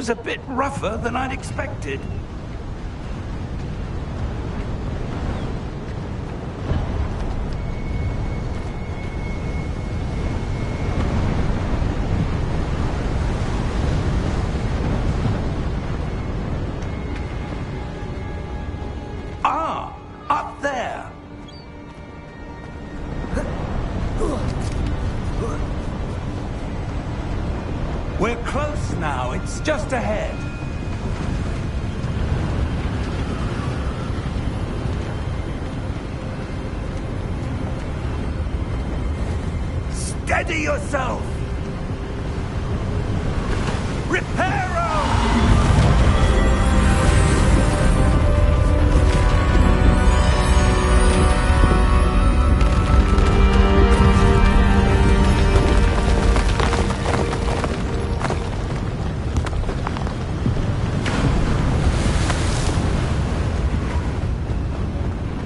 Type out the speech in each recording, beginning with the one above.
was a bit rougher than I'd expected. Ah, up there. We're close now. It's just ahead. Steady yourself! Reparo!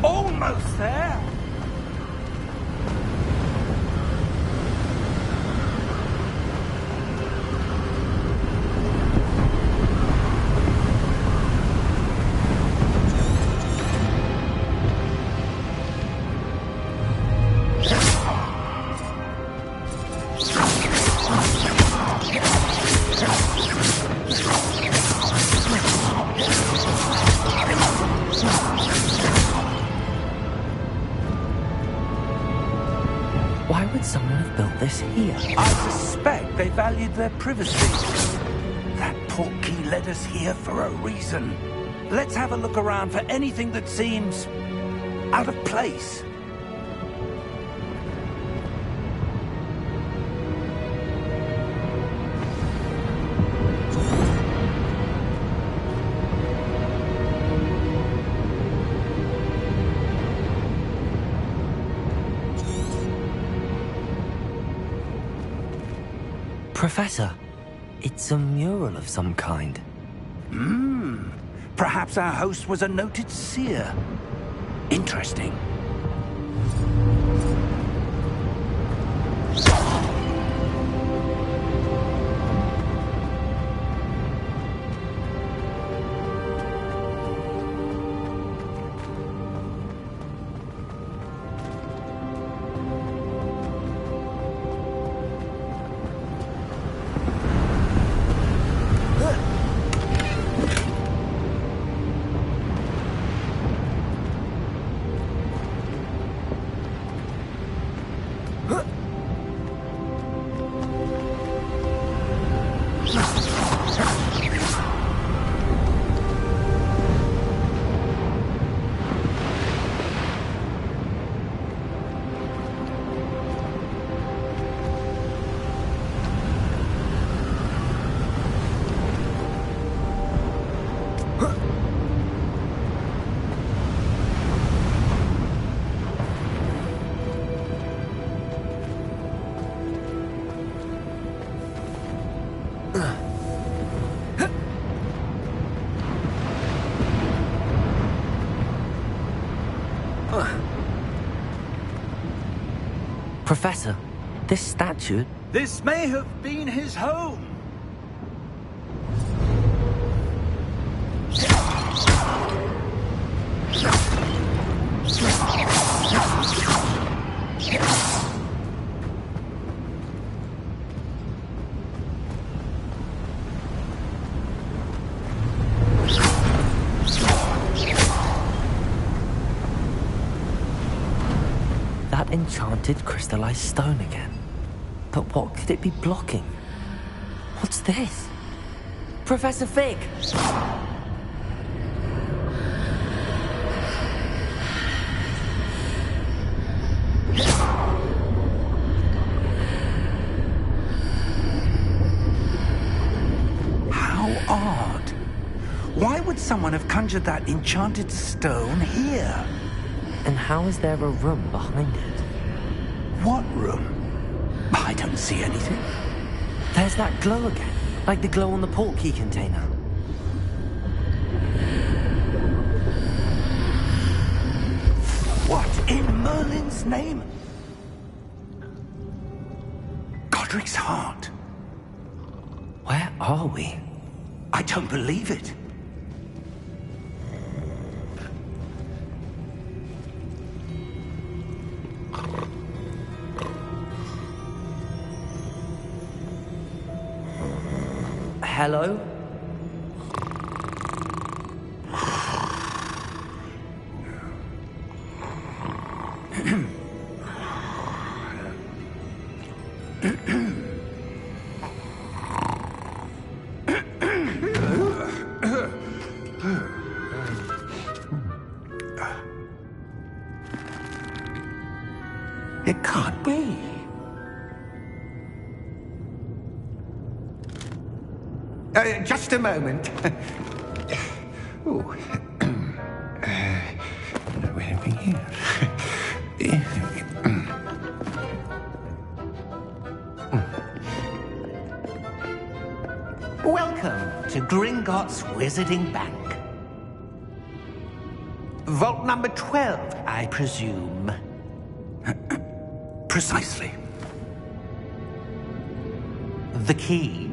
Almost there. Why would someone have built this here? I suspect they valued their privacy. That portkey led us here for a reason. Let's have a look around for anything that seems out of place. Professor, it's a mural of some kind. Perhaps our host was a noted seer. Interesting. Professor, this statue... This may have been his home. That enchanted crystallized stone again. But what could it be blocking? What's this? Professor Fig! How odd. Why would someone have conjured that enchanted stone here? And how is there a room behind it? What room? I don't see anything. There's that glow again, like the glow on the portkey container. What in Merlin's name? Godric's heart. Where are we? I don't believe it. Hello? It can't be. Just a moment. Oh. Anything here? Welcome to Gringotts Wizarding Bank. Vault number 12, I presume. Precisely. The key?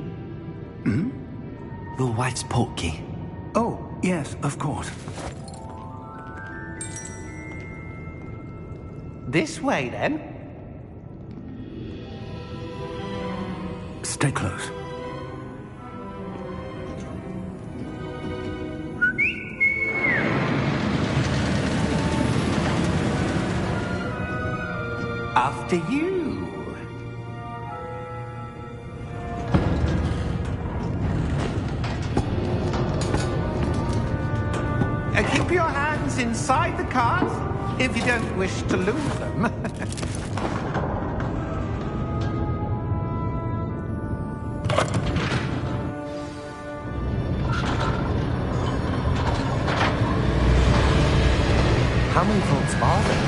Your wife's portkey. Oh, yes, of course. This way, then. Stay close. After you. Keep your hands inside the cart if you don't wish to lose them. How many vaults are there?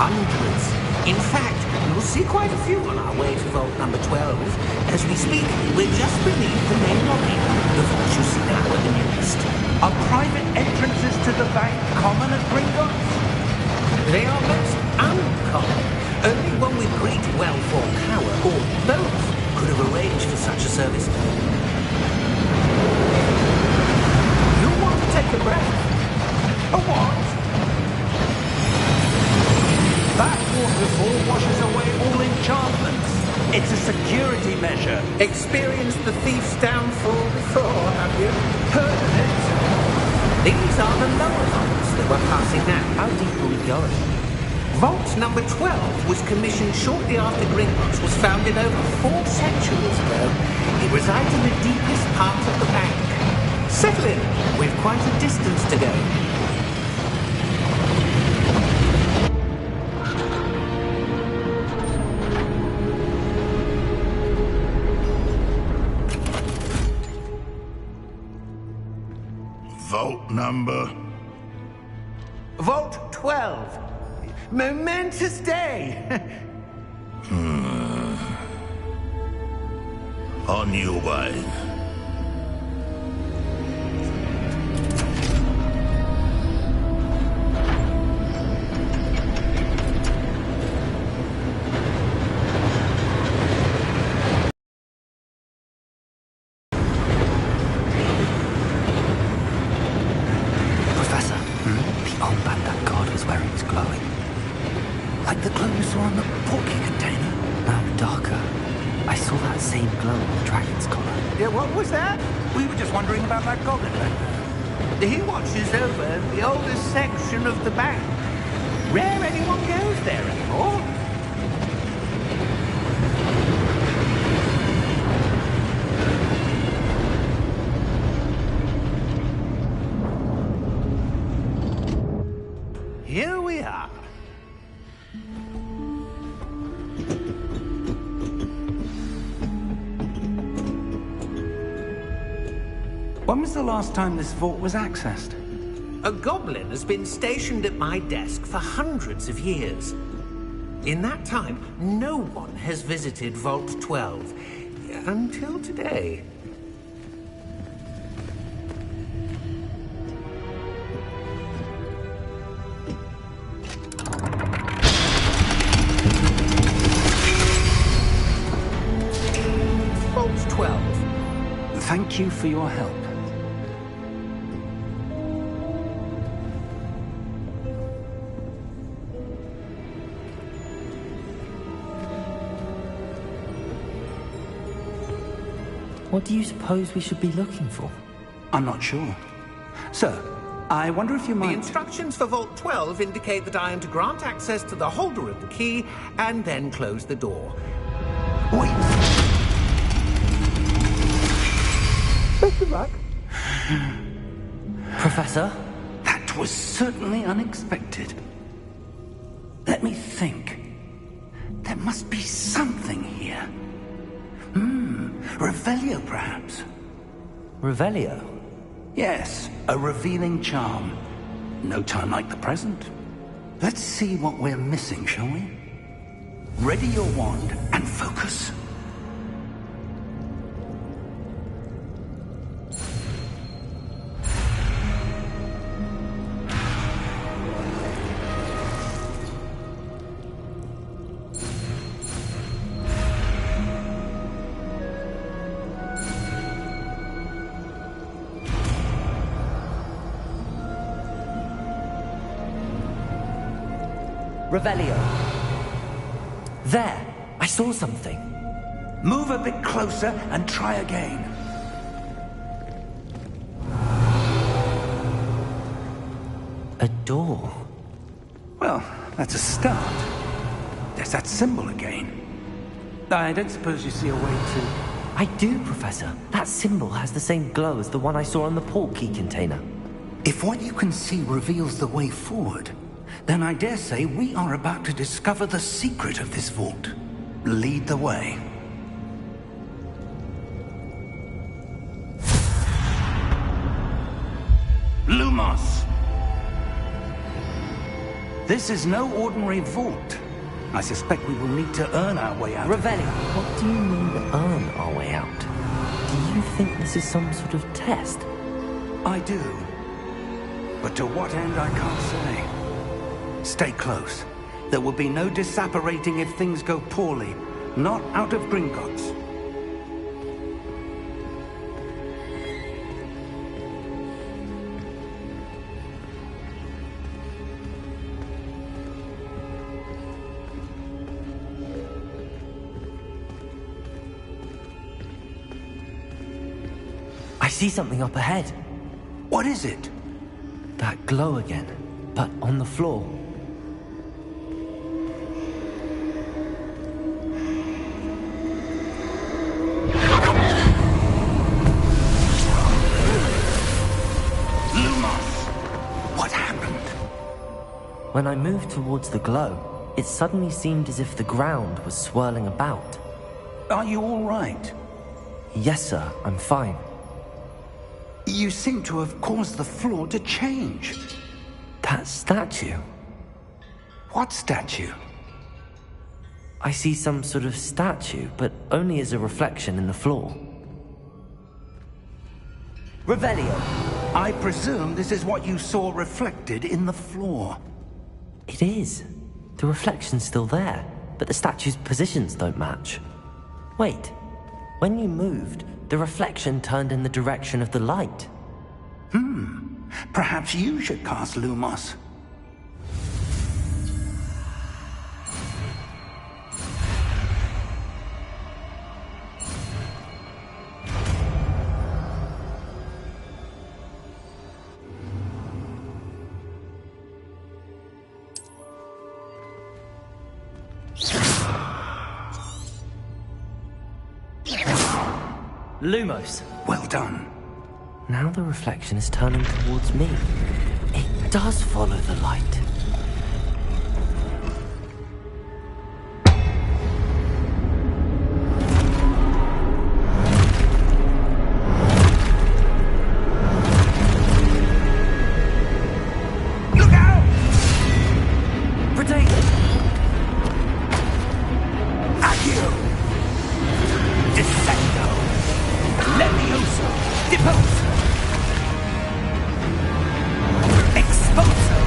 Hundreds. In fact, you'll see quite a few on our way to vault number 12. As we speak, we're just beneath the main lobby. The vaults you see now are the newest. Are private entrances to the bank common at Gringotts? They are most uncommon. Only one with great wealth or power, or both, could have arranged for such a service. You want to take a breath? A what? That waterfall washes away all enchantments. It's a security measure. Experienced the thief's downfall before, have you? Heard of it? These are the lower vaults that we're passing now. How deep are we going? Vault number 12 was commissioned shortly after Gringotts was founded over 4 centuries ago. It resides in the deepest part of the bank. Settle in. We've quite a distance to go. Vault number? Vault 12. Momentous day. On your way. Professor, the armband that guard was wearing is glowing. Like the glow you saw on the portkey container? No, darker. I saw that same glow on the dragon's collar. Yeah, what was that? We were just wondering about that goblin back there. He watches over the oldest section of the bank. Rare anyone goes there anymore. Here we are. When was the last time this vault was accessed? A goblin has been stationed at my desk for hundreds of years. In that time, no one has visited Vault 12 until today. Vault 12. Thank you for your help. What do you suppose we should be looking for? I'm not sure. Sir, I wonder if you The might... instructions for Vault 12 indicate that I am to grant access to the holder of the key and then close the door. Wait! Professor? That was certainly unexpected. Let me think. There must be something here. Revelio, perhaps? Revelio? Yes, a revealing charm. No time like the present. Let's see what we're missing, shall we? Ready your wand and focus. Revelio. There! I saw something. Move a bit closer and try again. A door. Well, that's a start. There's that symbol again. I don't suppose you see a way to... I do, Professor. That symbol has the same glow as the one I saw on the port key container. If what you can see reveals the way forward, then I dare say we are about to discover the secret of this vault. Lead the way. Lumos! This is no ordinary vault. I suspect we will need to earn our way out. Revelio, what do you mean earn our way out? Do you think this is some sort of test? I do. But to what end, I can't say. Stay close. There will be no disapparating if things go poorly. Not out of Gringotts. I see something up ahead. What is it? That glow again, but on the floor. What happened? When I moved towards the glow, it suddenly seemed as if the ground was swirling about. Are you all right? Yes, sir, I'm fine. You seem to have caused the floor to change. That statue. What statue? I see some sort of statue, but only as a reflection in the floor. Revelio! I presume this is what you saw reflected in the floor. It is. The reflection's still there, but the statue's positions don't match. Wait. When you moved, the reflection turned in the direction of the light. Perhaps you should cast Lumos. Lumos! Well done. Now the reflection is turning towards me. It does follow the light. Look out! Protect! Accio! Dissecto! Levioso! Deposo! Exposo!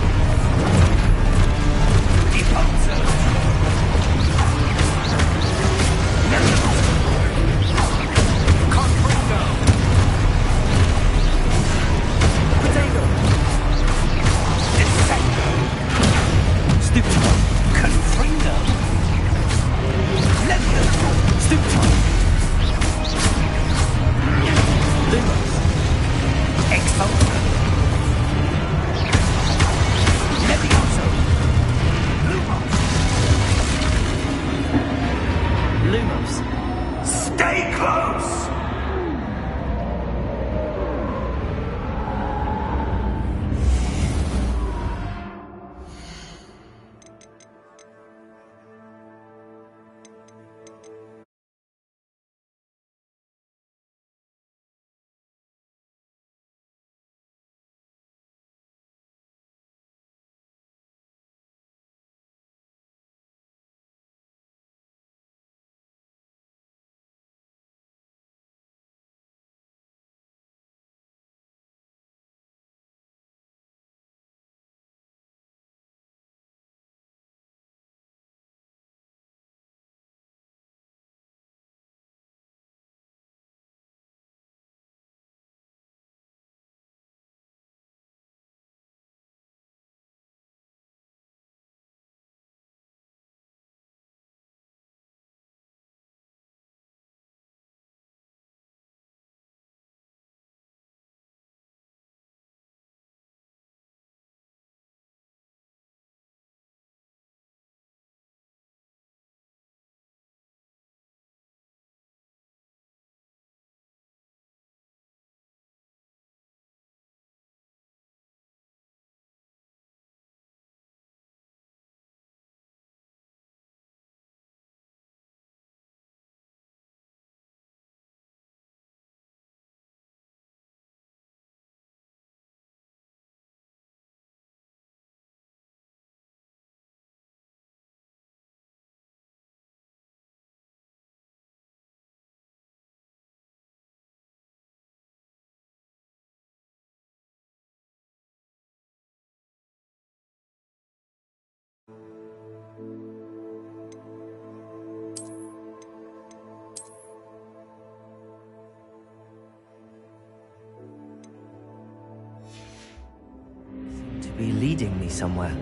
be leading me somewhere.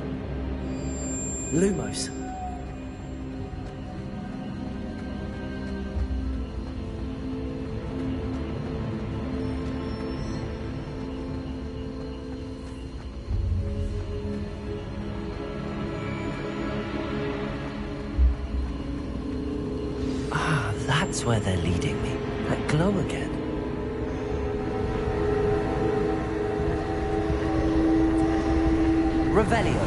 Lumos. Ah, that's where they're leading me. That glow again. Revelio.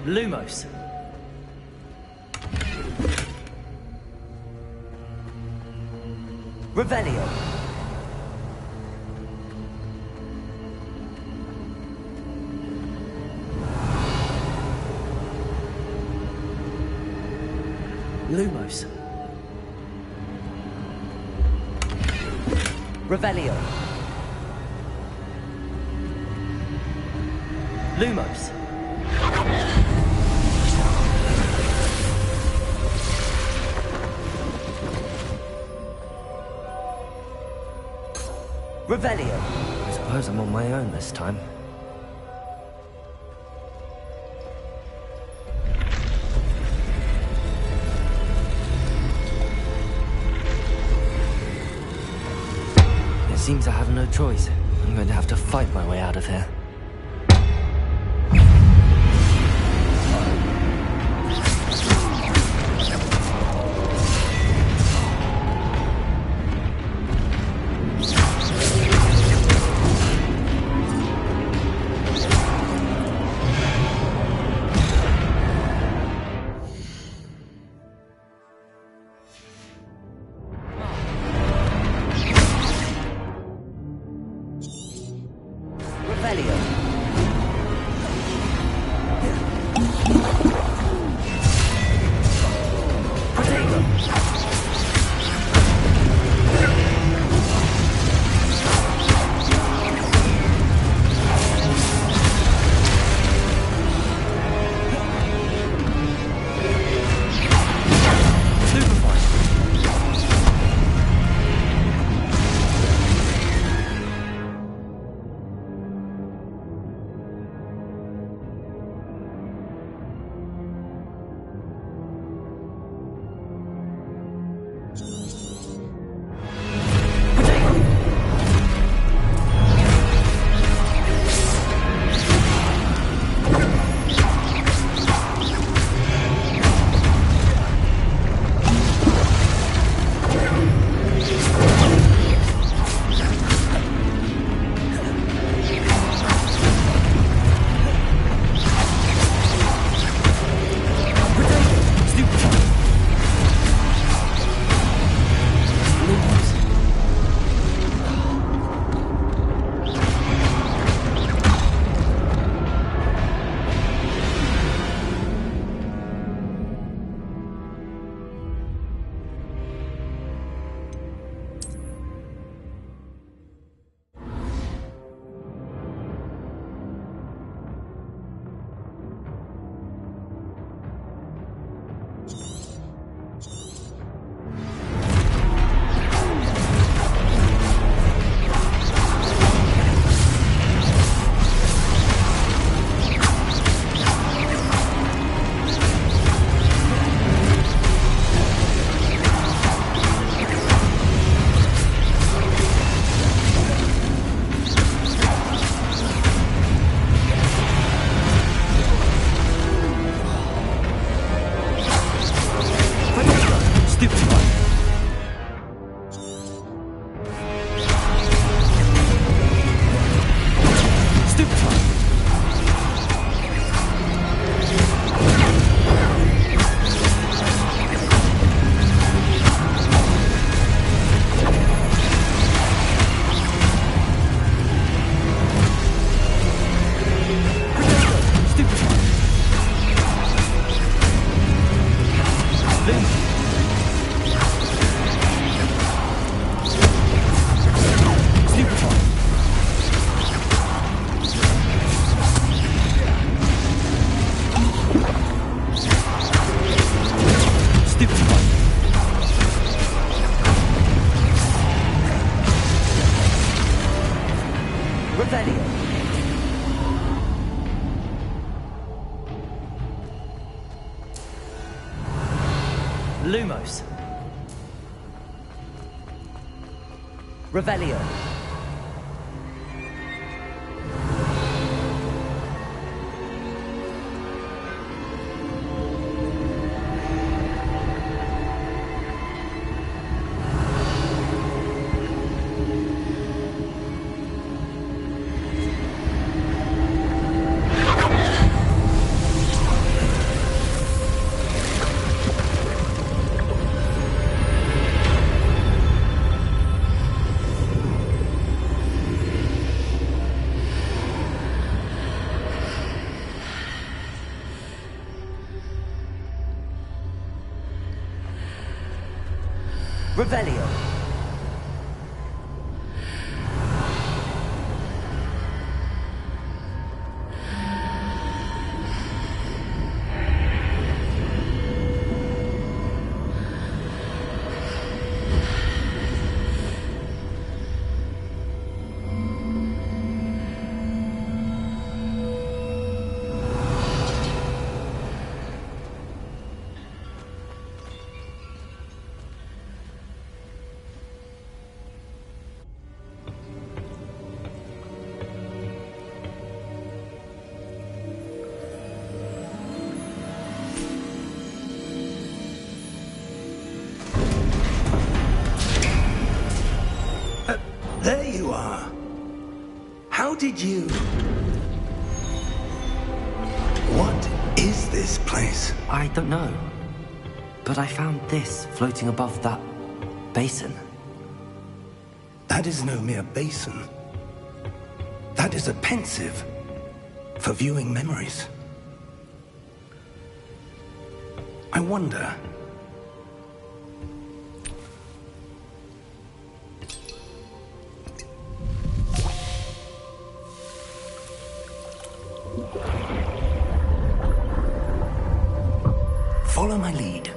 Lumos. Revelio. Lumos. Revelio. Lumos. Revelio. I suppose I'm on my own this time. It seems I have no choice. I'm going to have to fight my way out of here. stupid one. Revelio. Lumos. Revelio. Revelio. There you are. How did you... What is this place? I don't know. But I found this floating above that basin. That is no mere basin. That is a pensive for viewing memories. I wonder... Follow my lead.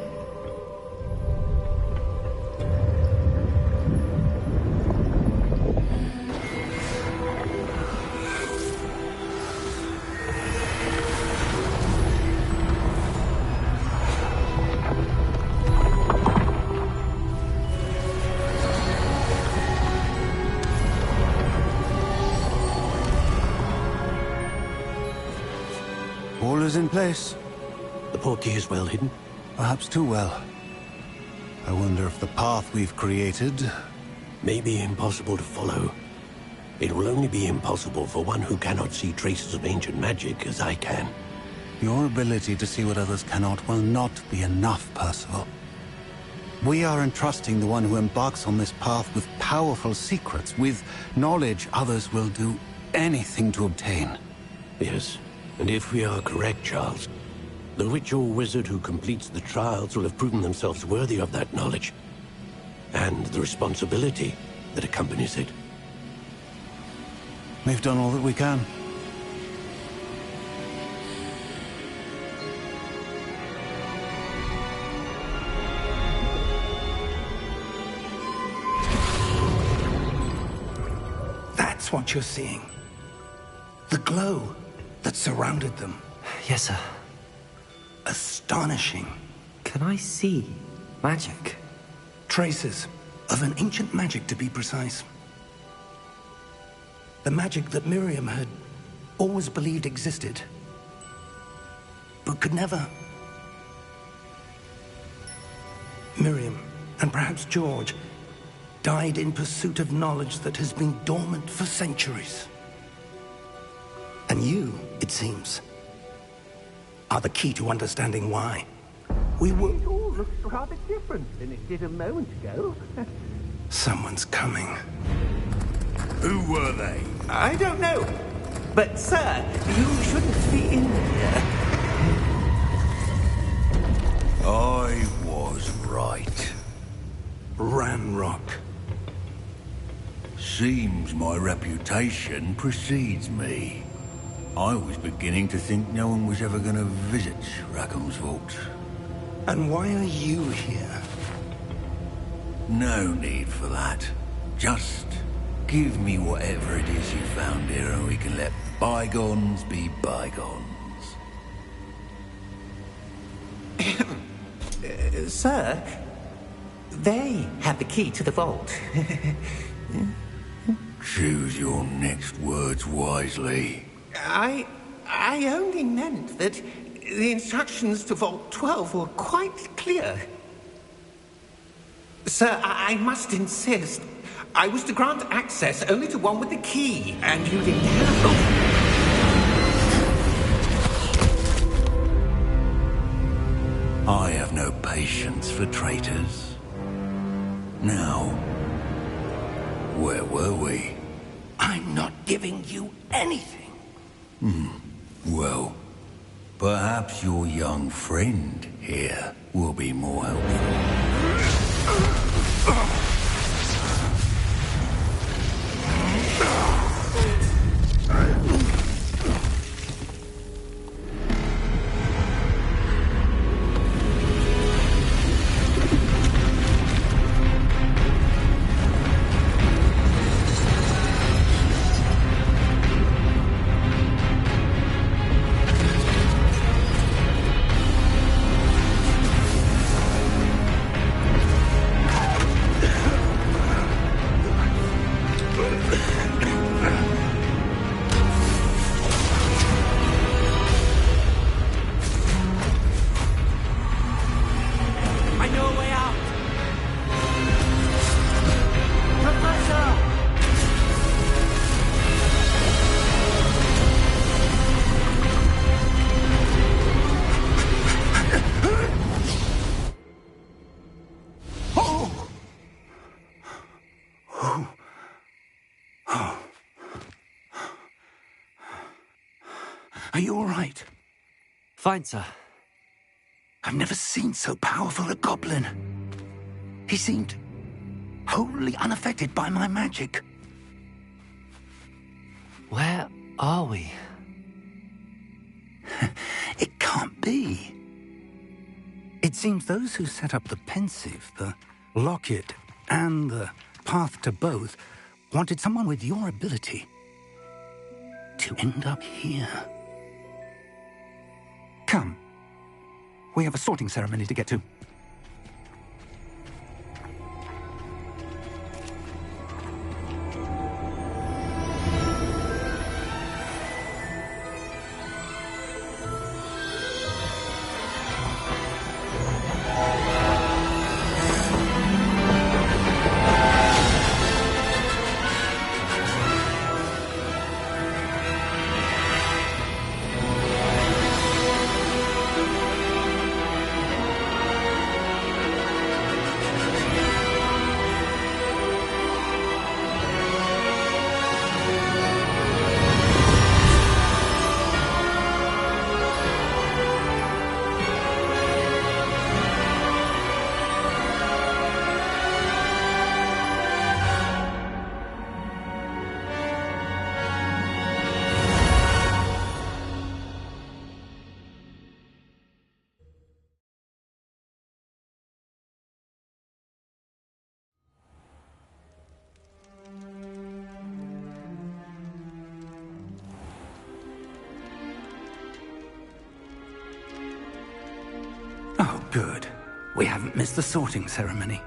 All is in place. The portkey is well hidden. Perhaps too well. I wonder if the path we've created... May be impossible to follow. It will only be impossible for one who cannot see traces of ancient magic as I can. Your ability to see what others cannot will not be enough, Percival. We are entrusting the one who embarks on this path with powerful secrets, with knowledge others will do anything to obtain. Yes, and if we are correct, Charles, the witch or wizard who completes the trials will have proven themselves worthy of that knowledge, and the responsibility that accompanies it. We've done all that we can. That's what you're seeing. The glow that surrounded them. Yes, sir. Astonishing. Can I see magic? Traces of an ancient magic, to be precise. The magic that Miriam had always believed existed, but could never. Miriam, and perhaps George, died in pursuit of knowledge that has been dormant for centuries. And you, it seems, are the key to understanding why. It all looks rather different than it did a moment ago. Someone's coming. Who were they? I don't know. But, sir, you shouldn't be in here. I was right. Ranrock. Seems my reputation precedes me. I was beginning to think no one was ever going to visit Rackham's vault. And why are you here? No need for that. Just give me whatever it is you found here and we can let bygones be bygones. Sir, they have the key to the vault. Choose your next words wisely. I only meant that the instructions to Vault 12 were quite clear. Sir, I must insist. I was to grant access only to one with the key, and you didn't have... I have no patience for traitors. Now, where were we? I'm not giving you anything. Well, perhaps your young friend here will be more helpful. Are you all right? Fine, sir. I've never seen so powerful a goblin. He seemed wholly unaffected by my magic. Where are we? It can't be. It seems those who set up the pensive, the locket, and the path to both wanted someone with your ability to end up here. Come. We have a sorting ceremony to get to. Oh, good. We haven't missed the sorting ceremony.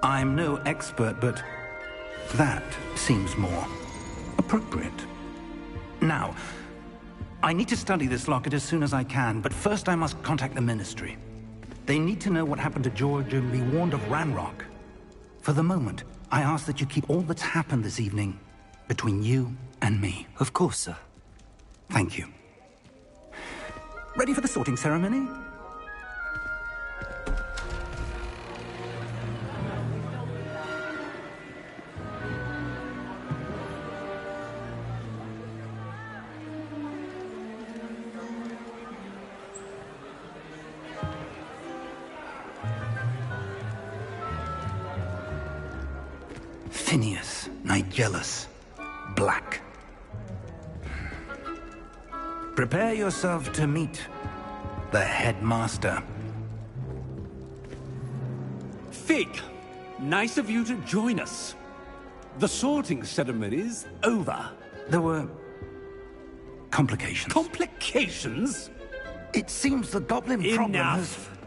I'm no expert, but that seems more appropriate. Now, I need to study this locket as soon as I can, but first I must contact the Ministry. They need to know what happened to George and be warned of Ranrock. For the moment, I ask that you keep all that's happened this evening between you and me. Of course, sir. Thank you. Ready for the sorting ceremony? Phineas, Nigellus, Black. Prepare yourself to meet The headmaster. Fig, nice of you to join us. The sorting ceremony's over. There were complications. Complications? It seems the goblin problem has... Enough!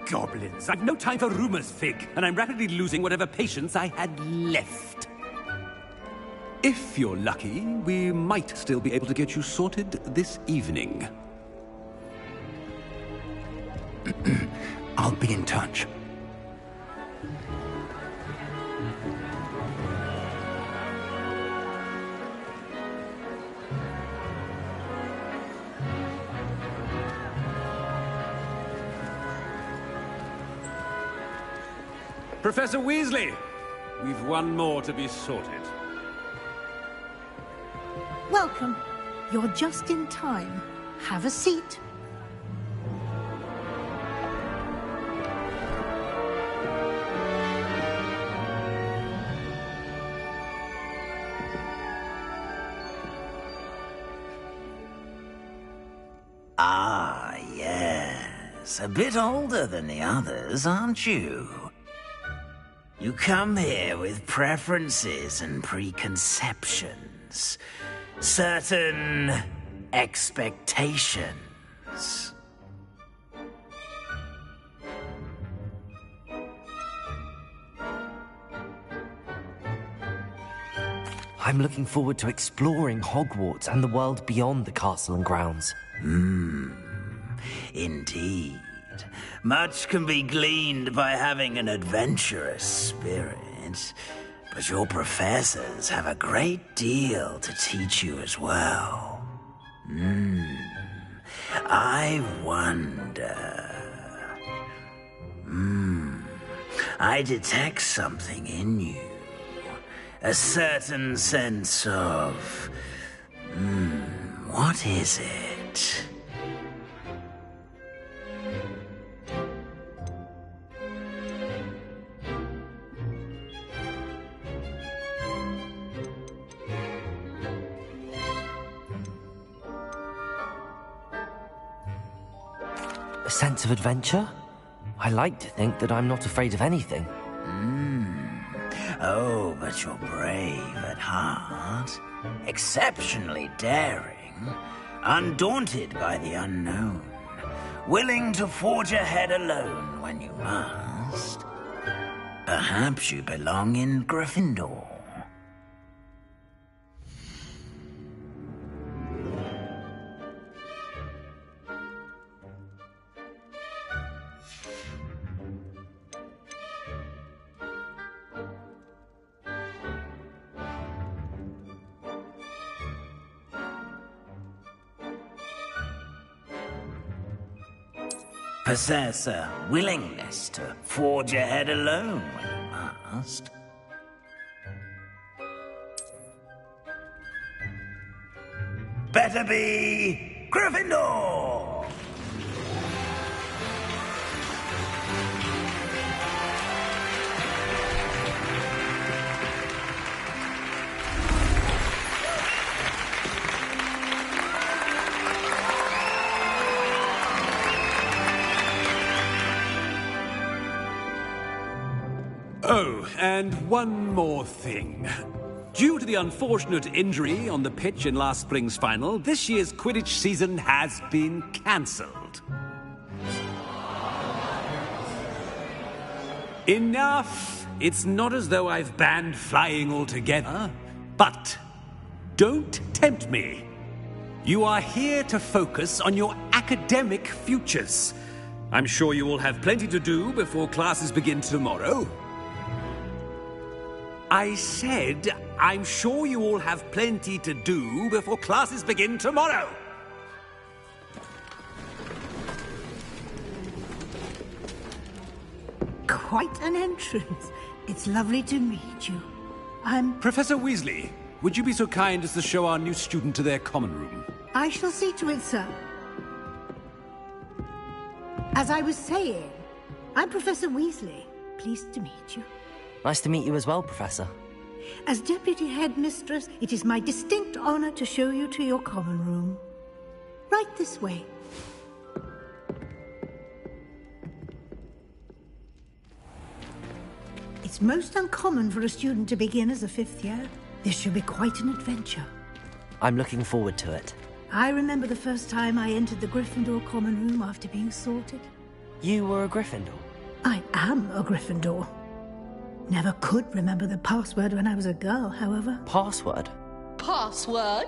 Goblins. I've no time for rumors, Fig, and I'm rapidly losing whatever patience I had left. If you're lucky, we might still be able to get you sorted this evening. I'll be in touch. Professor Weasley, we've one more to be sorted. Welcome. You're just in time. Have a seat. Ah, yes. A bit older than the others, aren't you? You come here with preferences and preconceptions. Certain expectations. I'm looking forward to exploring Hogwarts and the world beyond the castle and grounds. Indeed. Much can be gleaned by having an adventurous spirit, but your professors have a great deal to teach you as well. I wonder... I detect something in you. A certain sense of... what is it? A sense of adventure? I like to think that I'm not afraid of anything. Oh, but you're brave at heart. Exceptionally daring. Undaunted by the unknown. Willing to forge ahead alone when you must. Perhaps you belong in Gryffindor. Possess a willingness to forge ahead alone when you must. Better be Gryffindor! Oh, and one more thing. Due to the unfortunate injury on the pitch in last spring's final, this year's Quidditch season has been cancelled. Enough! It's not as though I've banned flying altogether, but don't tempt me. You are here to focus on your academic futures. I'm sure you will have plenty to do before classes begin tomorrow. I said, I'm sure you all have plenty to do before classes begin tomorrow. Quite an entrance. It's lovely to meet you. I'm... Professor Weasley, would you be so kind as to show our new student to their common room? I shall see to it, sir. As I was saying, I'm Professor Weasley. Pleased to meet you. Nice to meet you as well, Professor. As Deputy Headmistress, it is my distinct honor to show you to your common room. Right this way. It's most uncommon for a student to begin as a 5th year. This should be quite an adventure. I'm looking forward to it. I remember the first time I entered the Gryffindor common room after being sorted. You were a Gryffindor? I am a Gryffindor. Never could remember the password when I was a girl, however. Password? Password?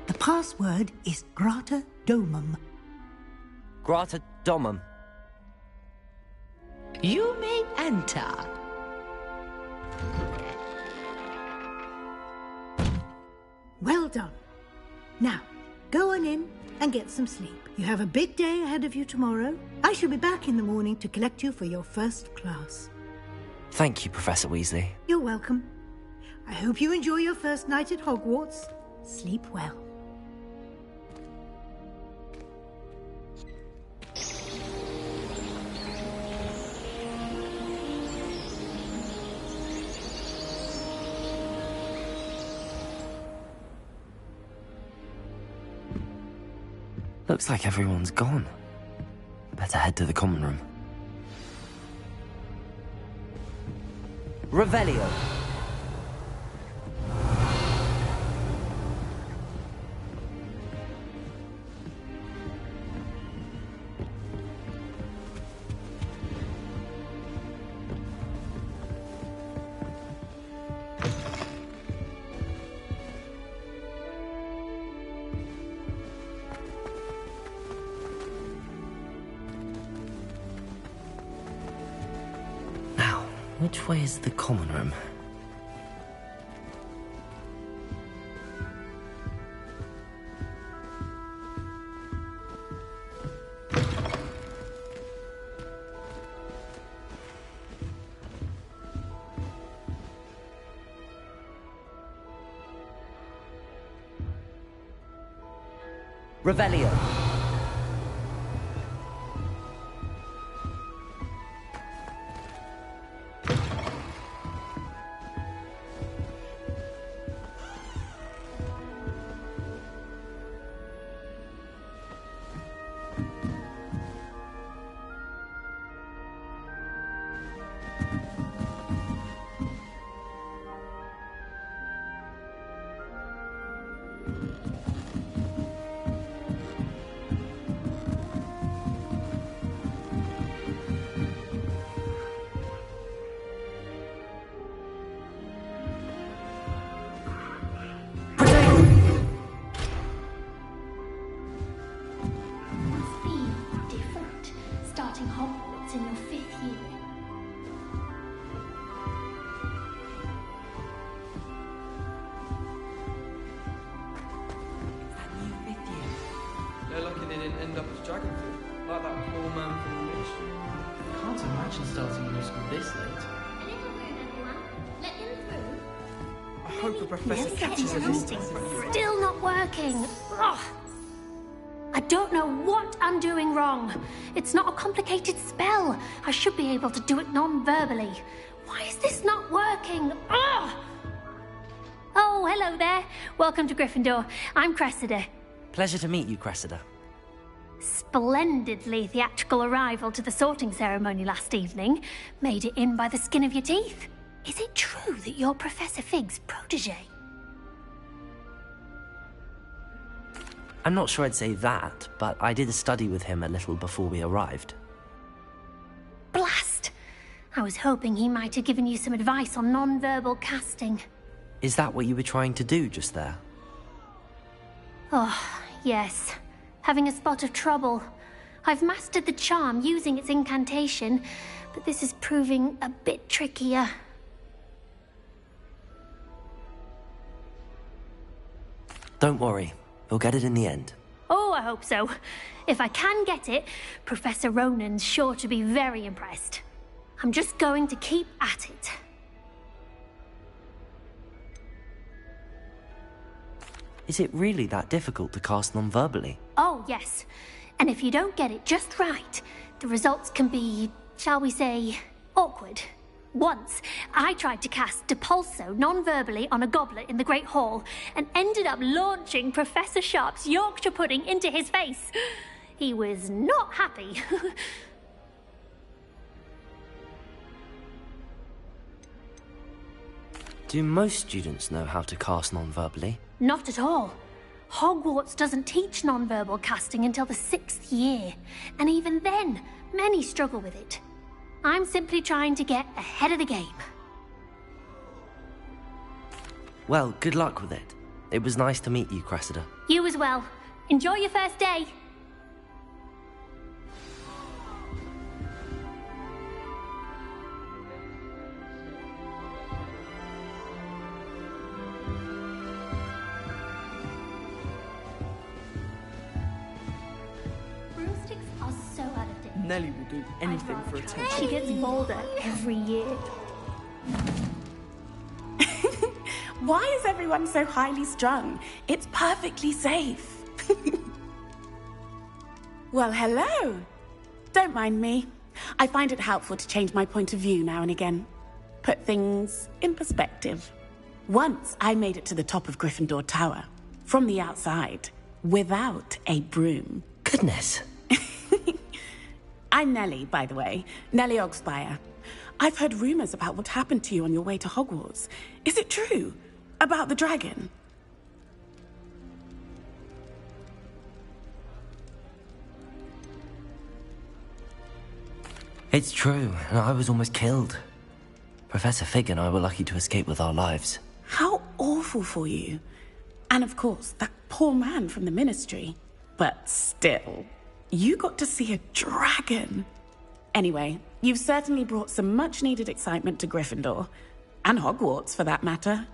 The password is Grata Domum. Grata Domum. You may enter. Well done. Now, go on in and get some sleep. You have a big day ahead of you tomorrow. I shall be back in the morning to collect you for your first class. Thank you, Professor Weasley. You're welcome. I hope you enjoy your first night at Hogwarts. Sleep well. Looks like everyone's gone. Better head to the common room. Revelio. Which way is the common room? Revelio. Hogwarts in your 5th year. That new 5th year. They're lucky they didn't end up as dragon food, like that poor man from the mission. I can't imagine starting a new school this late. A little room, everyone. Let him through. I hope the professor catches us this time. Still not working. Ugh. I don't know what I'm doing wrong. It's not a complicated spell. I should be able to do it non-verbally. Why is this not working? Ugh. Oh, hello there. Welcome to Gryffindor. I'm Cressida. Pleasure to meet you, Cressida. Splendidly theatrical arrival to the sorting ceremony last evening. Made it in by the skin of your teeth. Is it true that you're Professor Fig's protege? I'm not sure I'd say that, but I did study with him a little before we arrived. Blast! I was hoping he might have given you some advice on non-verbal casting. Is that what you were trying to do just there? Oh, yes. Having a spot of trouble. I've mastered the charm using its incantation, but this is proving a bit trickier. Don't worry. We'll get it in the end. Oh, I hope so. If I can get it, Professor Ronan's sure to be very impressed. I'm just going to keep at it. Is it really that difficult to cast non-verbally? Oh, yes. And if you don't get it just right, the results can be, shall we say, awkward. Once, I tried to cast Depulso non-verbally on a goblet in the Great Hall and ended up launching Professor Sharp's Yorkshire pudding into his face. He was not happy. Do most students know how to cast non-verbally? Not at all. Hogwarts doesn't teach non-verbal casting until the 6th year, and even then, many struggle with it. I'm simply trying to get ahead of the game. Well, good luck with it. It was nice to meet you, Cressida. You as well. Enjoy your first day. Broomsticks are so out of date. Nellie will do anything for attention. She gets bolder every year. Why is everyone so highly strung? It's perfectly safe. Well, hello. Don't mind me. I find it helpful to change my point of view now and again. Put things in perspective. Once I made it to the top of Gryffindor Tower, from the outside, without a broom. Goodness. I'm Nellie, by the way. Nellie Ogspire. I've heard rumors about what happened to you on your way to Hogwarts. Is it true? About the dragon? It's true, and I was almost killed. Professor Fig and I were lucky to escape with our lives. How awful for you. And of course, that poor man from the Ministry. But still, you got to see a dragon. Anyway, you've certainly brought some much-needed excitement to Gryffindor. And Hogwarts, for that matter.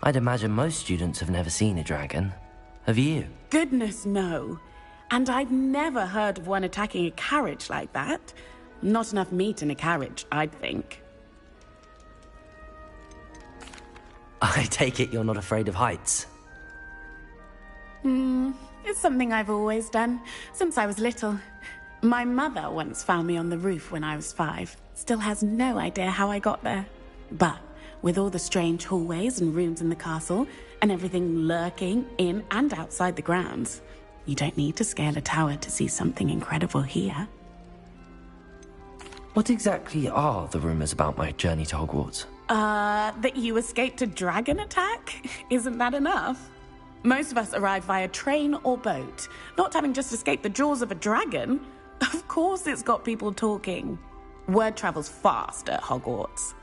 I'd imagine most students have never seen a dragon. Have you? Goodness, no. And I've never heard of one attacking a carriage like that. Not enough meat in a carriage, I'd think. I take it you're not afraid of heights. It's something I've always done, since I was little. My mother once found me on the roof when I was 5. Still has no idea how I got there. But with all the strange hallways and rooms in the castle, and everything lurking in and outside the grounds, you don't need to scale a tower to see something incredible here. What exactly are the rumors about my journey to Hogwarts? That you escaped a dragon attack? Isn't that enough? Most of us arrive via train or boat, not having just escaped the jaws of a dragon. Of course it's got people talking. Word travels fast at Hogwarts.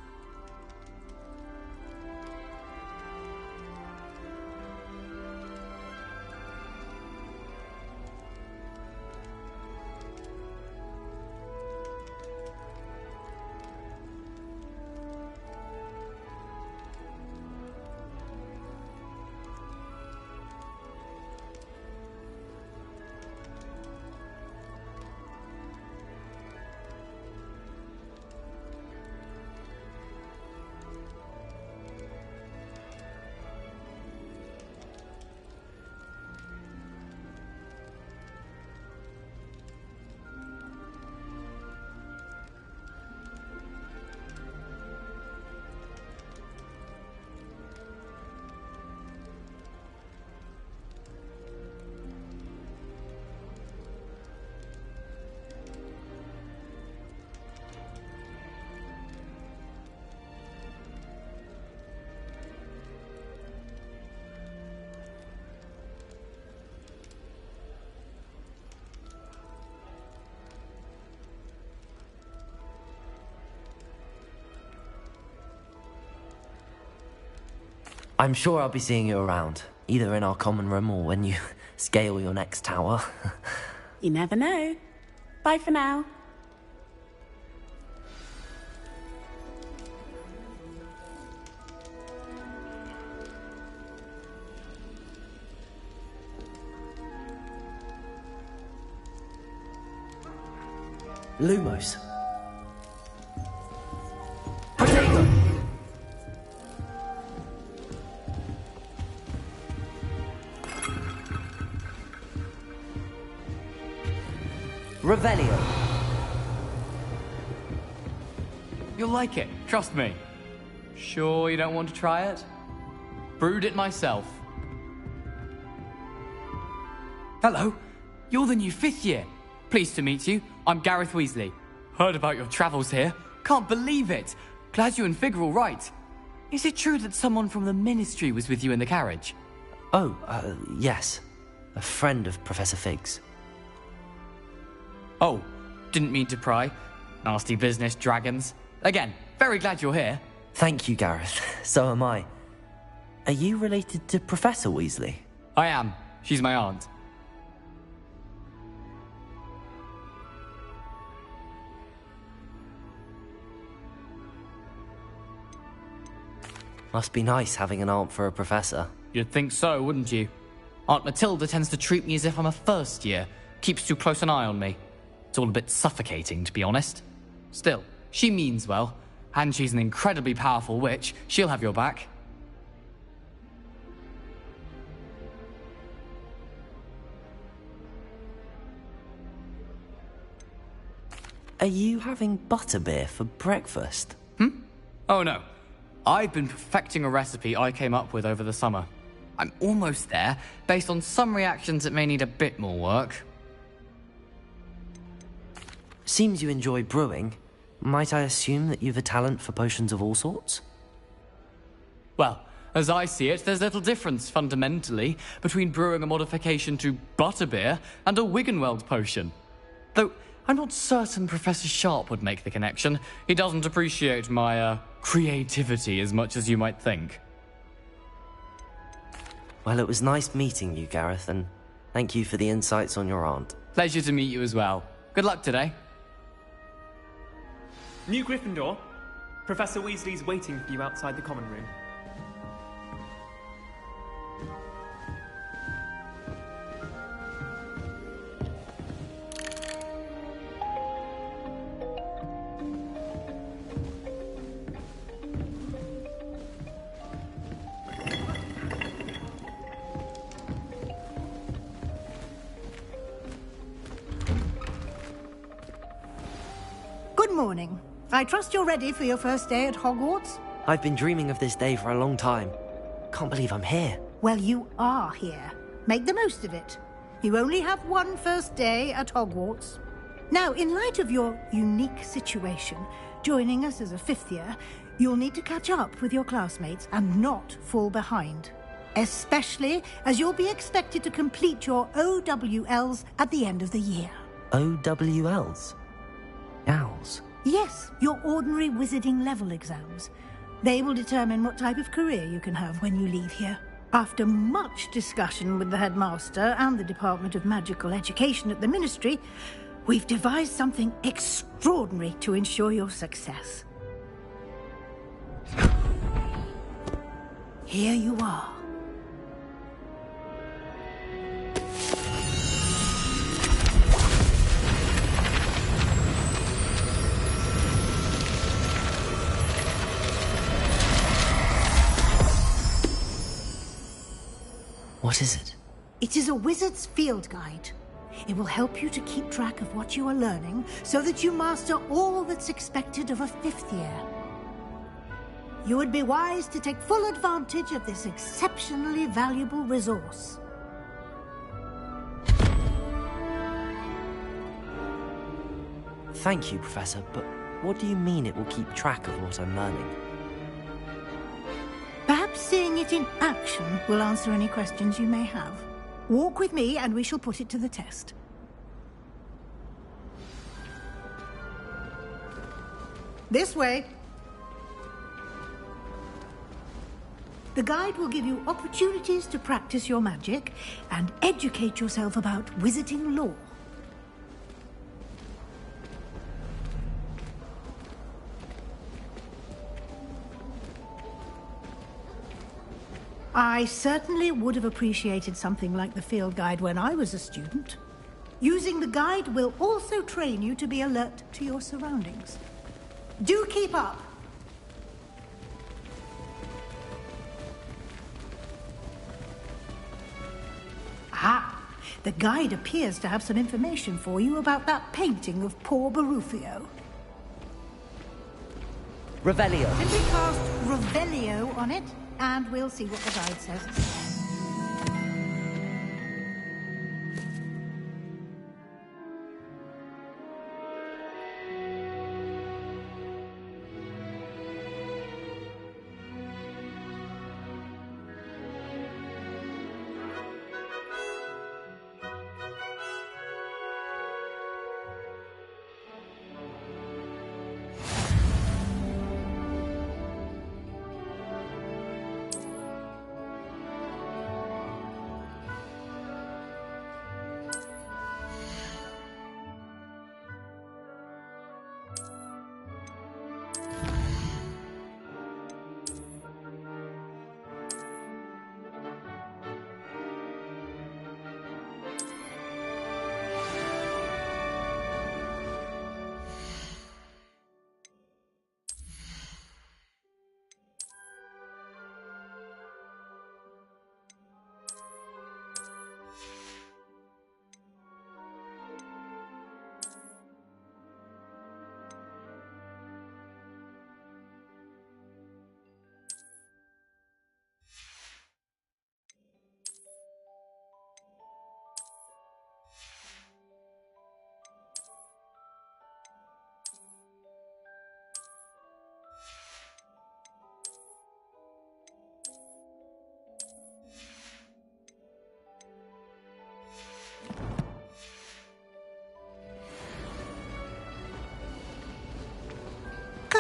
I'm sure I'll be seeing you around, either in our common room or when you scale your next tower. You never know. Bye for now. Lumos. Revelio. You'll like it, trust me. Sure you don't want to try it? Brewed it myself. Hello, you're the new 5th year. Pleased to meet you. I'm Gareth Weasley. Heard about your travels here. Can't believe it. Glad you and Fig are all right. Is it true that someone from the Ministry was with you in the carriage? Oh, yes. A friend of Professor Fig's. Oh, didn't mean to pry. Nasty business, dragons. Again, very glad you're here. Thank you, Gareth. So am I. Are you related to Professor Weasley? I am. She's my aunt. Must be nice having an aunt for a professor. You'd think so, wouldn't you? Aunt Matilda tends to treat me as if I'm a first year. Keeps too close an eye on me. It's all a bit suffocating, to be honest. Still, she means well. And she's an incredibly powerful witch. She'll have your back. Are you having butterbeer for breakfast? Oh no. I've been perfecting a recipe I came up with over the summer. I'm almost there, based on some reactions that may need a bit more work. Seems you enjoy brewing. Might I assume that you've a talent for potions of all sorts? Well, as I see it, there's little difference, fundamentally, between brewing a modification to butterbeer and a Wiggenweld potion. Though, I'm not certain Professor Sharp would make the connection. He doesn't appreciate my, creativity as much as you might think. Well, it was nice meeting you, Gareth, and thank you for the insights on your aunt. Pleasure to meet you as well. Good luck today. New Gryffindor. Professor Weasley's waiting for you outside the common room. Good morning. I trust you're ready for your first day at Hogwarts? I've been dreaming of this day for a long time. Can't believe I'm here. Well, you are here. Make the most of it. You only have one first day at Hogwarts. Now, in light of your unique situation, joining us as a fifth year, you'll need to catch up with your classmates and not fall behind. Especially as you'll be expected to complete your OWLs at the end of the year. OWLs? Owls? Yes, your ordinary wizarding level exams. They will determine what type of career you can have when you leave here. After much discussion with the headmaster and the Department of Magical Education at the Ministry, we've devised something extraordinary to ensure your success. Here you are. What is it? It is a wizard's field guide. It will help you to keep track of what you are learning so that you master all that's expected of a fifth year. You would be wise to take full advantage of this exceptionally valuable resource. Thank you, Professor, but what do you mean it will keep track of what I'm learning? Perhaps seeing it in action will answer any questions you may have. Walk with me and we shall put it to the test. This way. The guide will give you opportunities to practice your magic and educate yourself about wizarding lore. I certainly would have appreciated something like the field guide when I was a student. Using the guide will also train you to be alert to your surroundings. Do keep up! Ah, the guide appears to have some information for you about that painting of poor Barufio. Revelio. Simply cast Revelio on it, and we'll see what the guide says.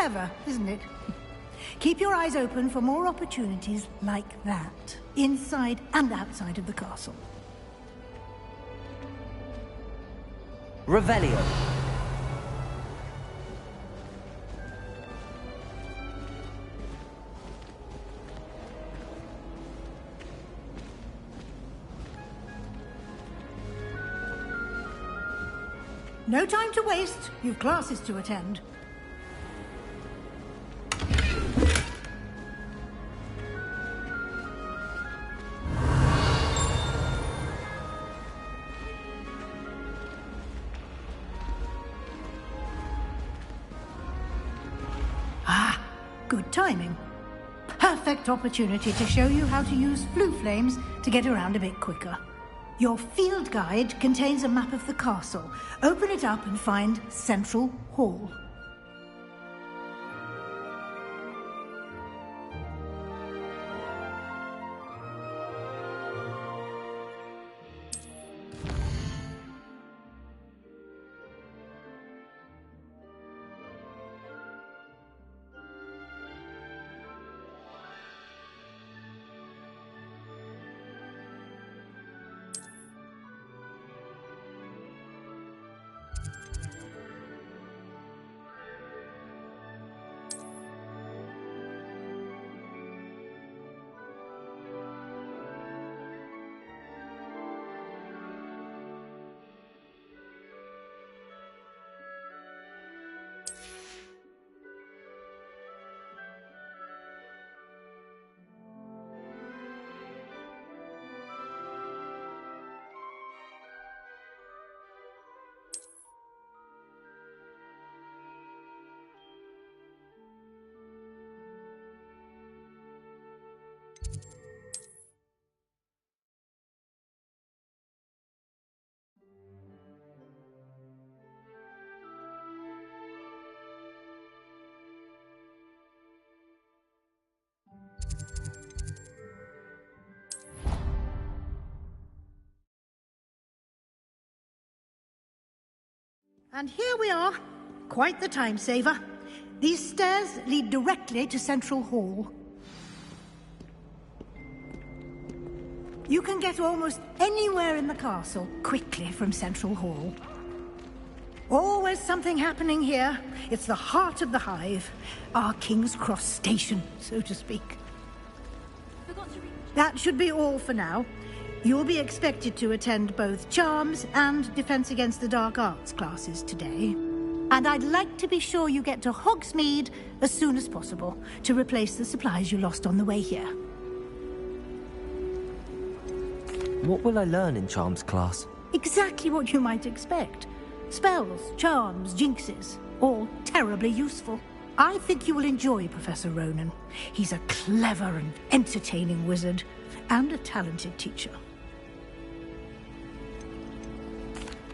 Clever, isn't it? Keep your eyes open for more opportunities like that, inside and outside of the castle. Revelio. No time to waste. You've classes to attend. Ah, good timing. Perfect opportunity to show you how to use flue flames to get around a bit quicker. Your field guide contains a map of the castle. Open it up and find Central Hall. And here we are. Quite the time saver. These stairs lead directly to Central Hall. You can get almost anywhere in the castle quickly from Central Hall. Always something happening here. It's the heart of the hive. Our King's Cross station, so to speak. That should be all for now. You'll be expected to attend both Charms and Defense Against the Dark Arts classes today. And I'd like to be sure you get to Hogsmeade as soon as possible to replace the supplies you lost on the way here. What will I learn in Charms class? Exactly what you might expect. Spells, charms, jinxes, all terribly useful. I think you will enjoy Professor Ronan. He's a clever and entertaining wizard, and a talented teacher.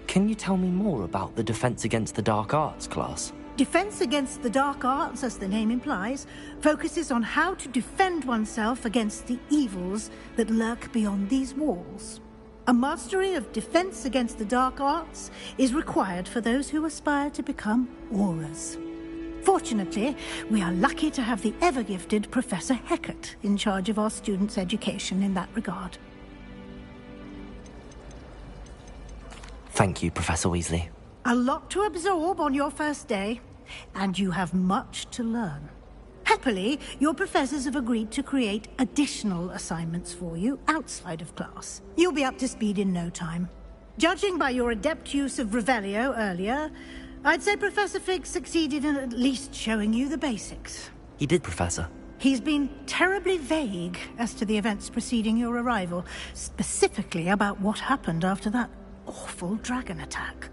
Can you tell me more about the Defense Against the Dark Arts class? Defense Against the Dark Arts, as the name implies, focuses on how to defend oneself against the evils that lurk beyond these walls. A mastery of Defense Against the Dark Arts is required for those who aspire to become Auras. Fortunately, we are lucky to have the ever-gifted Professor Hecat in charge of our students' education in that regard. Thank you, Professor Weasley. A lot to absorb on your first day, and you have much to learn. Happily, your professors have agreed to create additional assignments for you outside of class. You'll be up to speed in no time. Judging by your adept use of Revelio earlier, I'd say Professor Fig succeeded in at least showing you the basics. He did, Professor. He's been terribly vague as to the events preceding your arrival, specifically about what happened after that awful dragon attack.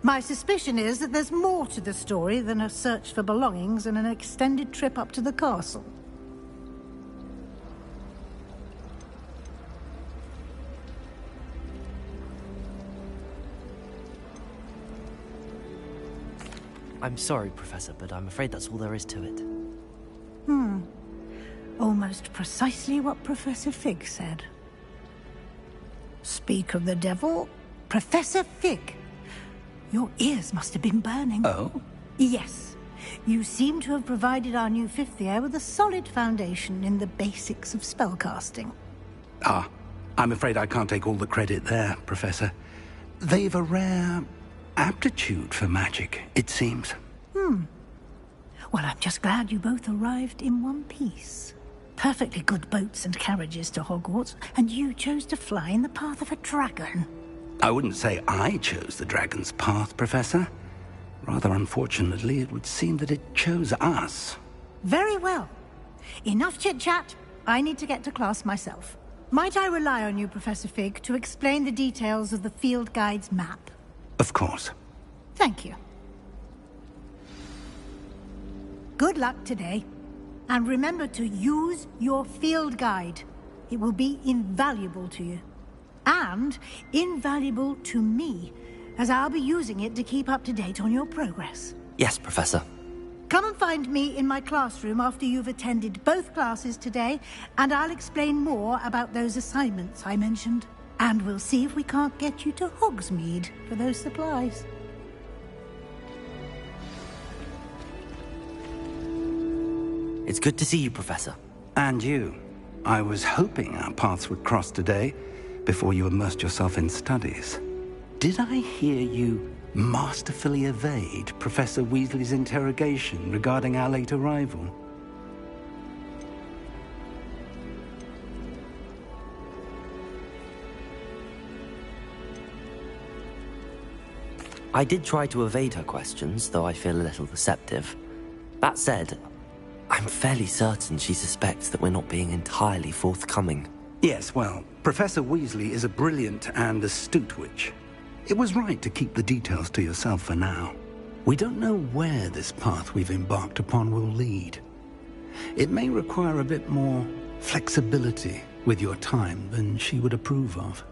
My suspicion is that there's more to the story than a search for belongings and an extended trip up to the castle. I'm sorry, Professor, but I'm afraid that's all there is to it. Almost precisely what Professor Fig said. Speak of the devil, Professor Fig. Your ears must have been burning. Oh? Yes. You seem to have provided our new fifth year with a solid foundation in the basics of spellcasting. Ah, I'm afraid I can't take all the credit there, Professor. They've a rare aptitude for magic, it seems. Well, I'm just glad you both arrived in one piece. Perfectly good boats and carriages to Hogwarts, and you chose to fly in the path of a dragon. I wouldn't say I chose the dragon's path, Professor. Rather unfortunately, it would seem that it chose us. Very well. Enough chit-chat. I need to get to class myself. Might I rely on you, Professor Fig, to explain the details of the field guide's map? Of course. Thank you. Good luck today. And remember to use your field guide. It will be invaluable to you. And invaluable to me, as I'll be using it to keep up to date on your progress. Yes, Professor. Come and find me in my classroom after you've attended both classes today, and I'll explain more about those assignments I mentioned. And we'll see if we can't get you to Hogsmeade for those supplies. It's good to see you, Professor. And you. I was hoping our paths would cross today, before you immersed yourself in studies. Did I hear you masterfully evade Professor Weasley's interrogation regarding our late arrival? I did try to evade her questions, though I feel a little deceptive. That said, I'm fairly certain she suspects that we're not being entirely forthcoming. Yes, well, Professor Weasley is a brilliant and astute witch. It was right to keep the details to yourself for now. We don't know where this path we've embarked upon will lead. It may require a bit more flexibility with your time than she would approve of.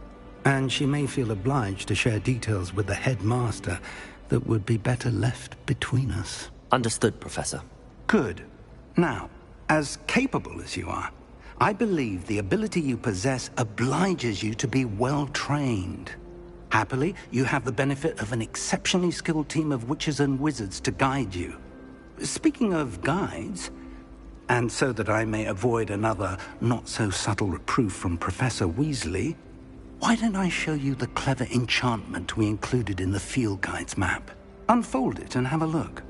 And she may feel obliged to share details with the headmaster that would be better left between us. Understood, Professor. Good. Now, as capable as you are, I believe the ability you possess obliges you to be well-trained. Happily, you have the benefit of an exceptionally skilled team of witches and wizards to guide you. Speaking of guides, and so that I may avoid another not-so-subtle reproof from Professor Weasley, why don't I show you the clever enchantment we included in the field guide's map? Unfold it and have a look.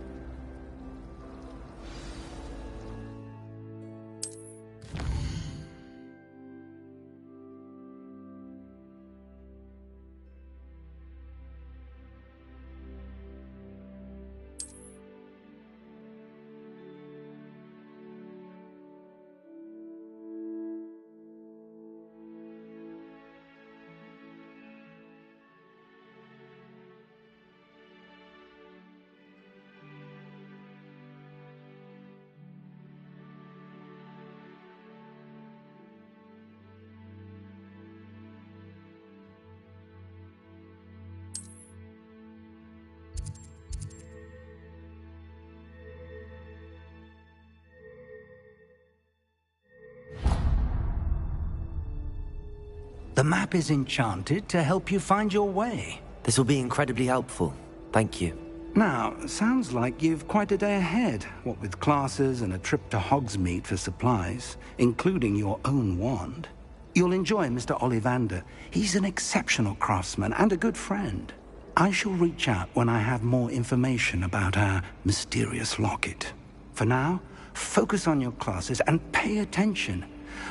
The map is enchanted to help you find your way. This will be incredibly helpful. Thank you. Now, sounds like you've quite a day ahead, what with classes and a trip to Hogsmeade for supplies, including your own wand. You'll enjoy Mr. Ollivander. He's an exceptional craftsman and a good friend. I shall reach out when I have more information about our mysterious locket. For now, focus on your classes and pay attention.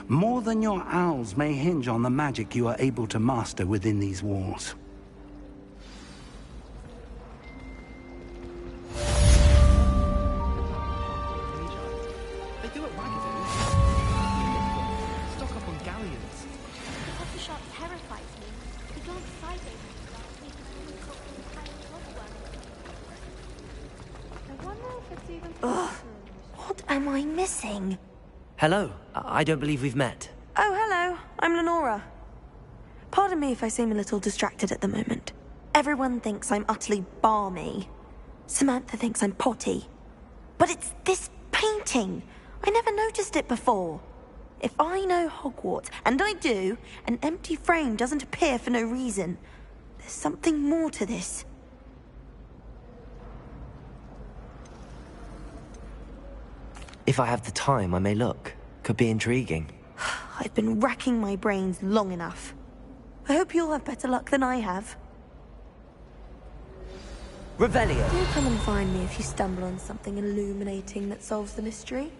More than your owls may hinge on the magic you are able to master within these walls. They do it wagon. Stock up on galleons. The coffee shop terrifies me. We go inside I wonder if it's even Ugh. What am I missing? Hello. I don't believe we've met. Oh, hello. I'm Lenora. Pardon me if I seem a little distracted at the moment. Everyone thinks I'm utterly balmy. Samantha thinks I'm potty. But it's this painting. I never noticed it before. If I know Hogwarts, and I do, an empty frame doesn't appear for no reason. There's something more to this. If I have the time, I may look. Could be intriguing. I've been racking my brains long enough. I hope you'll have better luck than I have. Revelio. Do come and find me if you stumble on something illuminating that solves the mystery.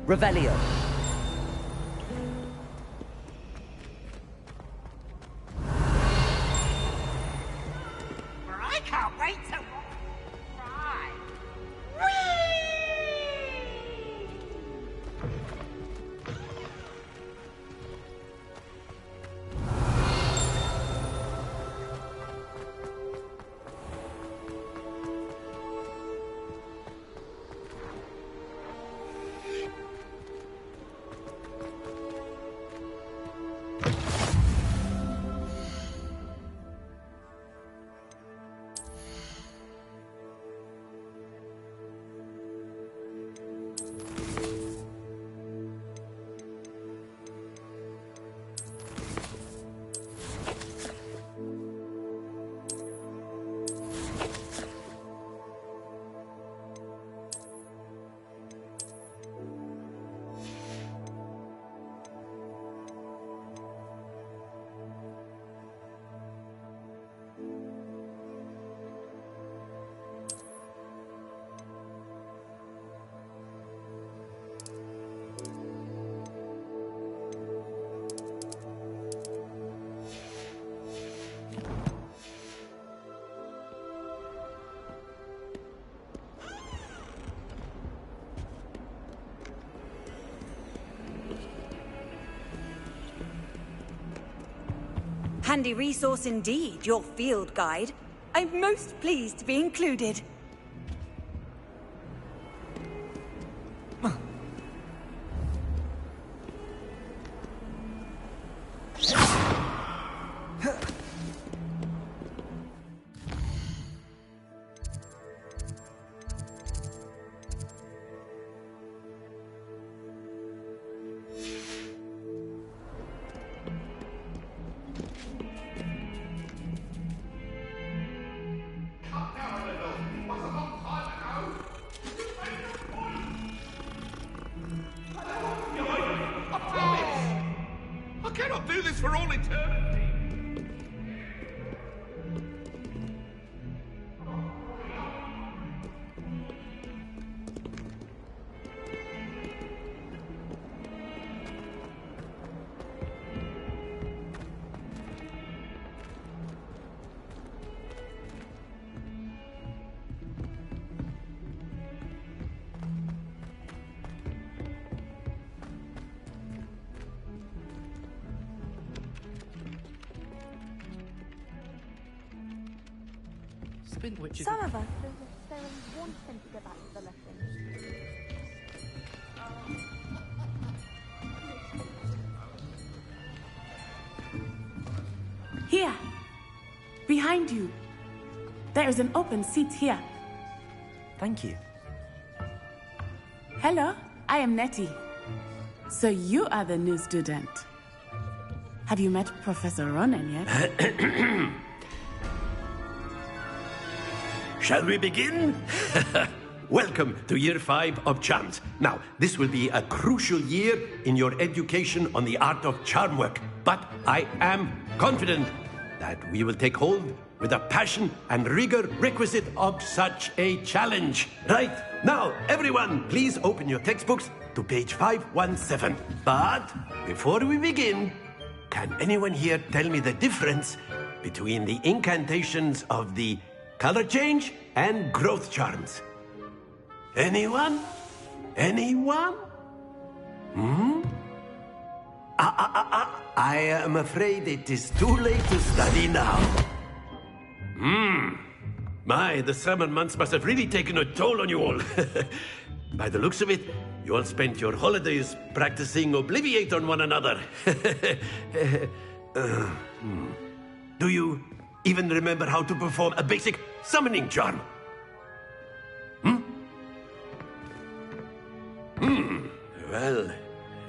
Revelio. I can't wait to fry. Handy resource indeed, your field guide. I'm most pleased to be included. I cannot do this for all eternity. Some of us don't necessarily want them to go back to the lesson. Here! Behind you! There is an open seat here. Thank you. Hello, I am Nettie. So you are the new student. Have you met Professor Ronen yet? Shall we begin? Welcome to Year 5 of Charms. Now, this will be a crucial year in your education on the art of charm work. But I am confident that we will take hold with the passion and rigor requisite of such a challenge. Right, now, everyone, please open your textbooks to page 517. But before we begin, can anyone here tell me the difference between the incantations of the color change and growth charms? Anyone? Anyone? I am afraid it is too late to study now. My, the summer months must have really taken a toll on you all. By the looks of it, you all spent your holidays practicing Obliviate on one another. Do you even remember how to perform a basic summoning charm? Well,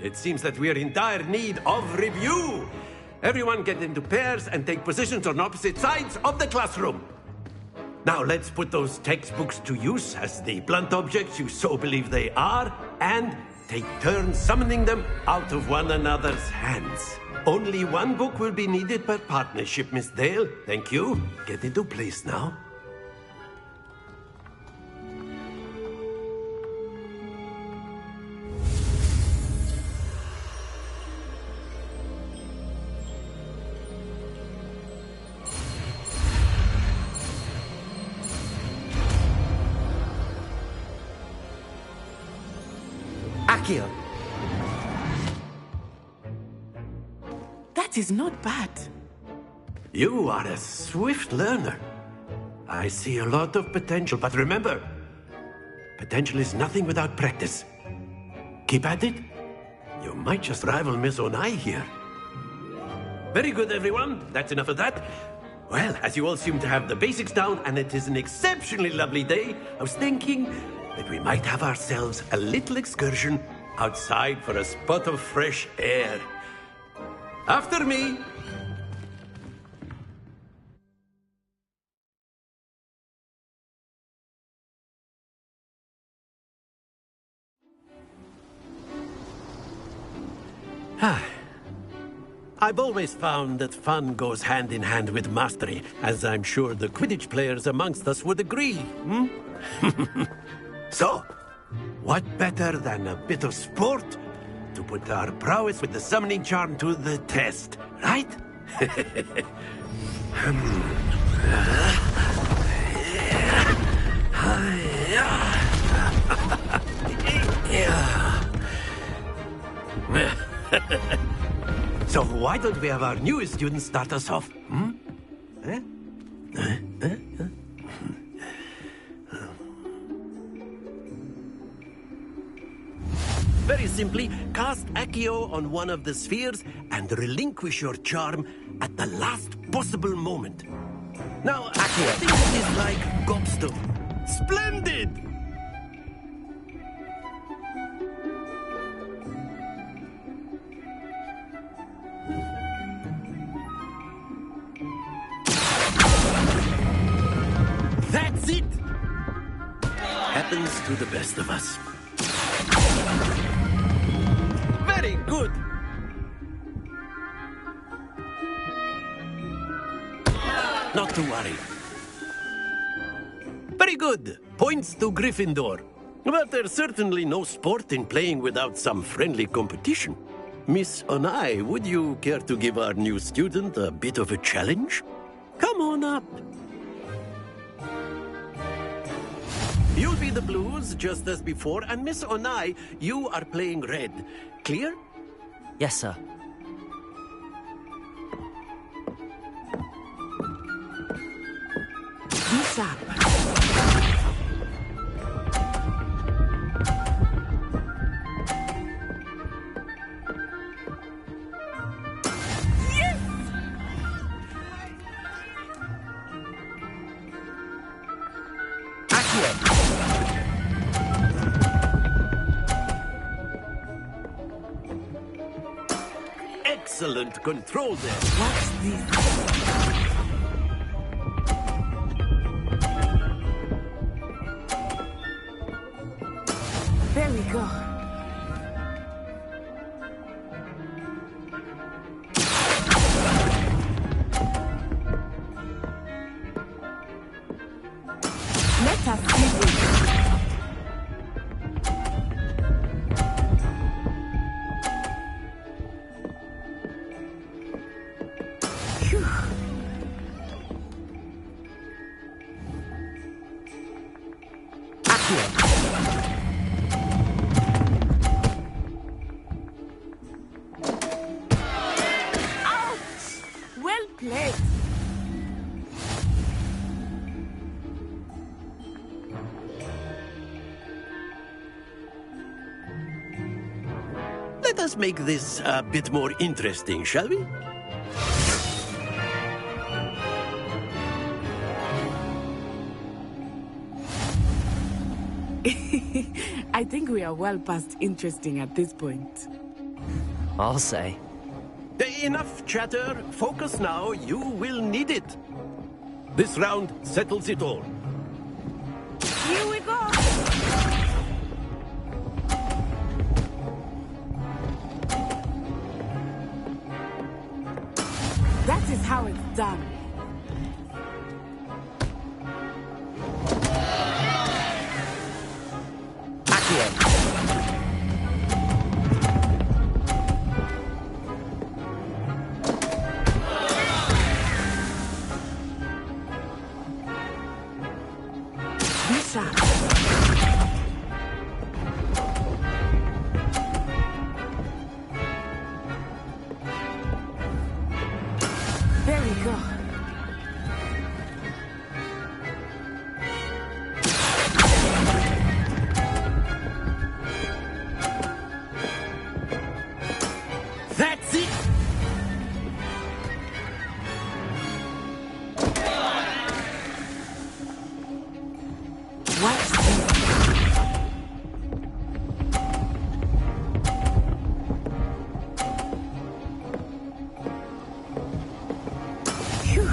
it seems that we are in dire need of review. Everyone get into pairs and take positions on opposite sides of the classroom. Now let's put those textbooks to use as the blunt objects you so believe they are, and take turns summoning them out of one another's hands. Only one book will be needed per partnership, Miss Dale. Thank you. Get into place now. Accio! That is not bad. You are a swift learner. I see a lot of potential, but remember, potential is nothing without practice. Keep at it. You might just rival Miss Onai here. Very good, everyone. That's enough of that. Well, as you all seem to have the basics down, and it is an exceptionally lovely day, I was thinking that we might have ourselves a little excursion outside for a spot of fresh air. After me. I've always found that fun goes hand in hand with mastery, as I'm sure the Quidditch players amongst us would agree. So, what better than a bit of sport to put our prowess with the summoning charm to the test, right? So why don't we have our newest student start us off? Very simply, cast Accio on one of the spheres and relinquish your charm at the last possible moment. Now, Accio, think of this like gobstone. Splendid! That's it! Happens to the best of us. Very good! Not to worry. Very good. Points to Gryffindor. But there's certainly no sport in playing without some friendly competition. Miss Onai, would you care to give our new student a bit of a challenge? Come on up. You'll be the blues, just as before, and Miss Onai, you are playing red. Clear? Yes, sir. What's up? Excellent control there. What's this? There we go. Let us give it. Phew. Ouch! Well played. Let us make this a bit more interesting, shall we? I think we are well past interesting at this point. I'll say. Enough chatter. Focus now. You will need it. This round settles it all. Here we go. That is how it's done. There we go. That's it! Watch this. Phew.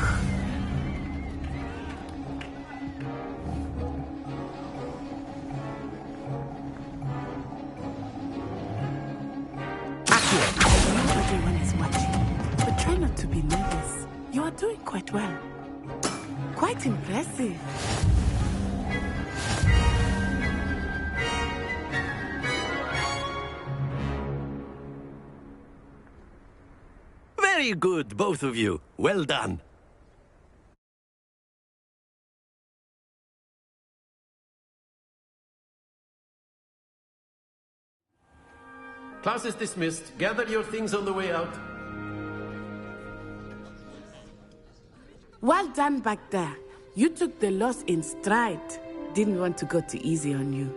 Everyone is watching, but try not to be nervous. You are doing quite well. Quite impressive. Very good, both of you. Well done. Class is dismissed. Gather your things on the way out. Well done back there. You took the loss in stride. Didn't want to go too easy on you.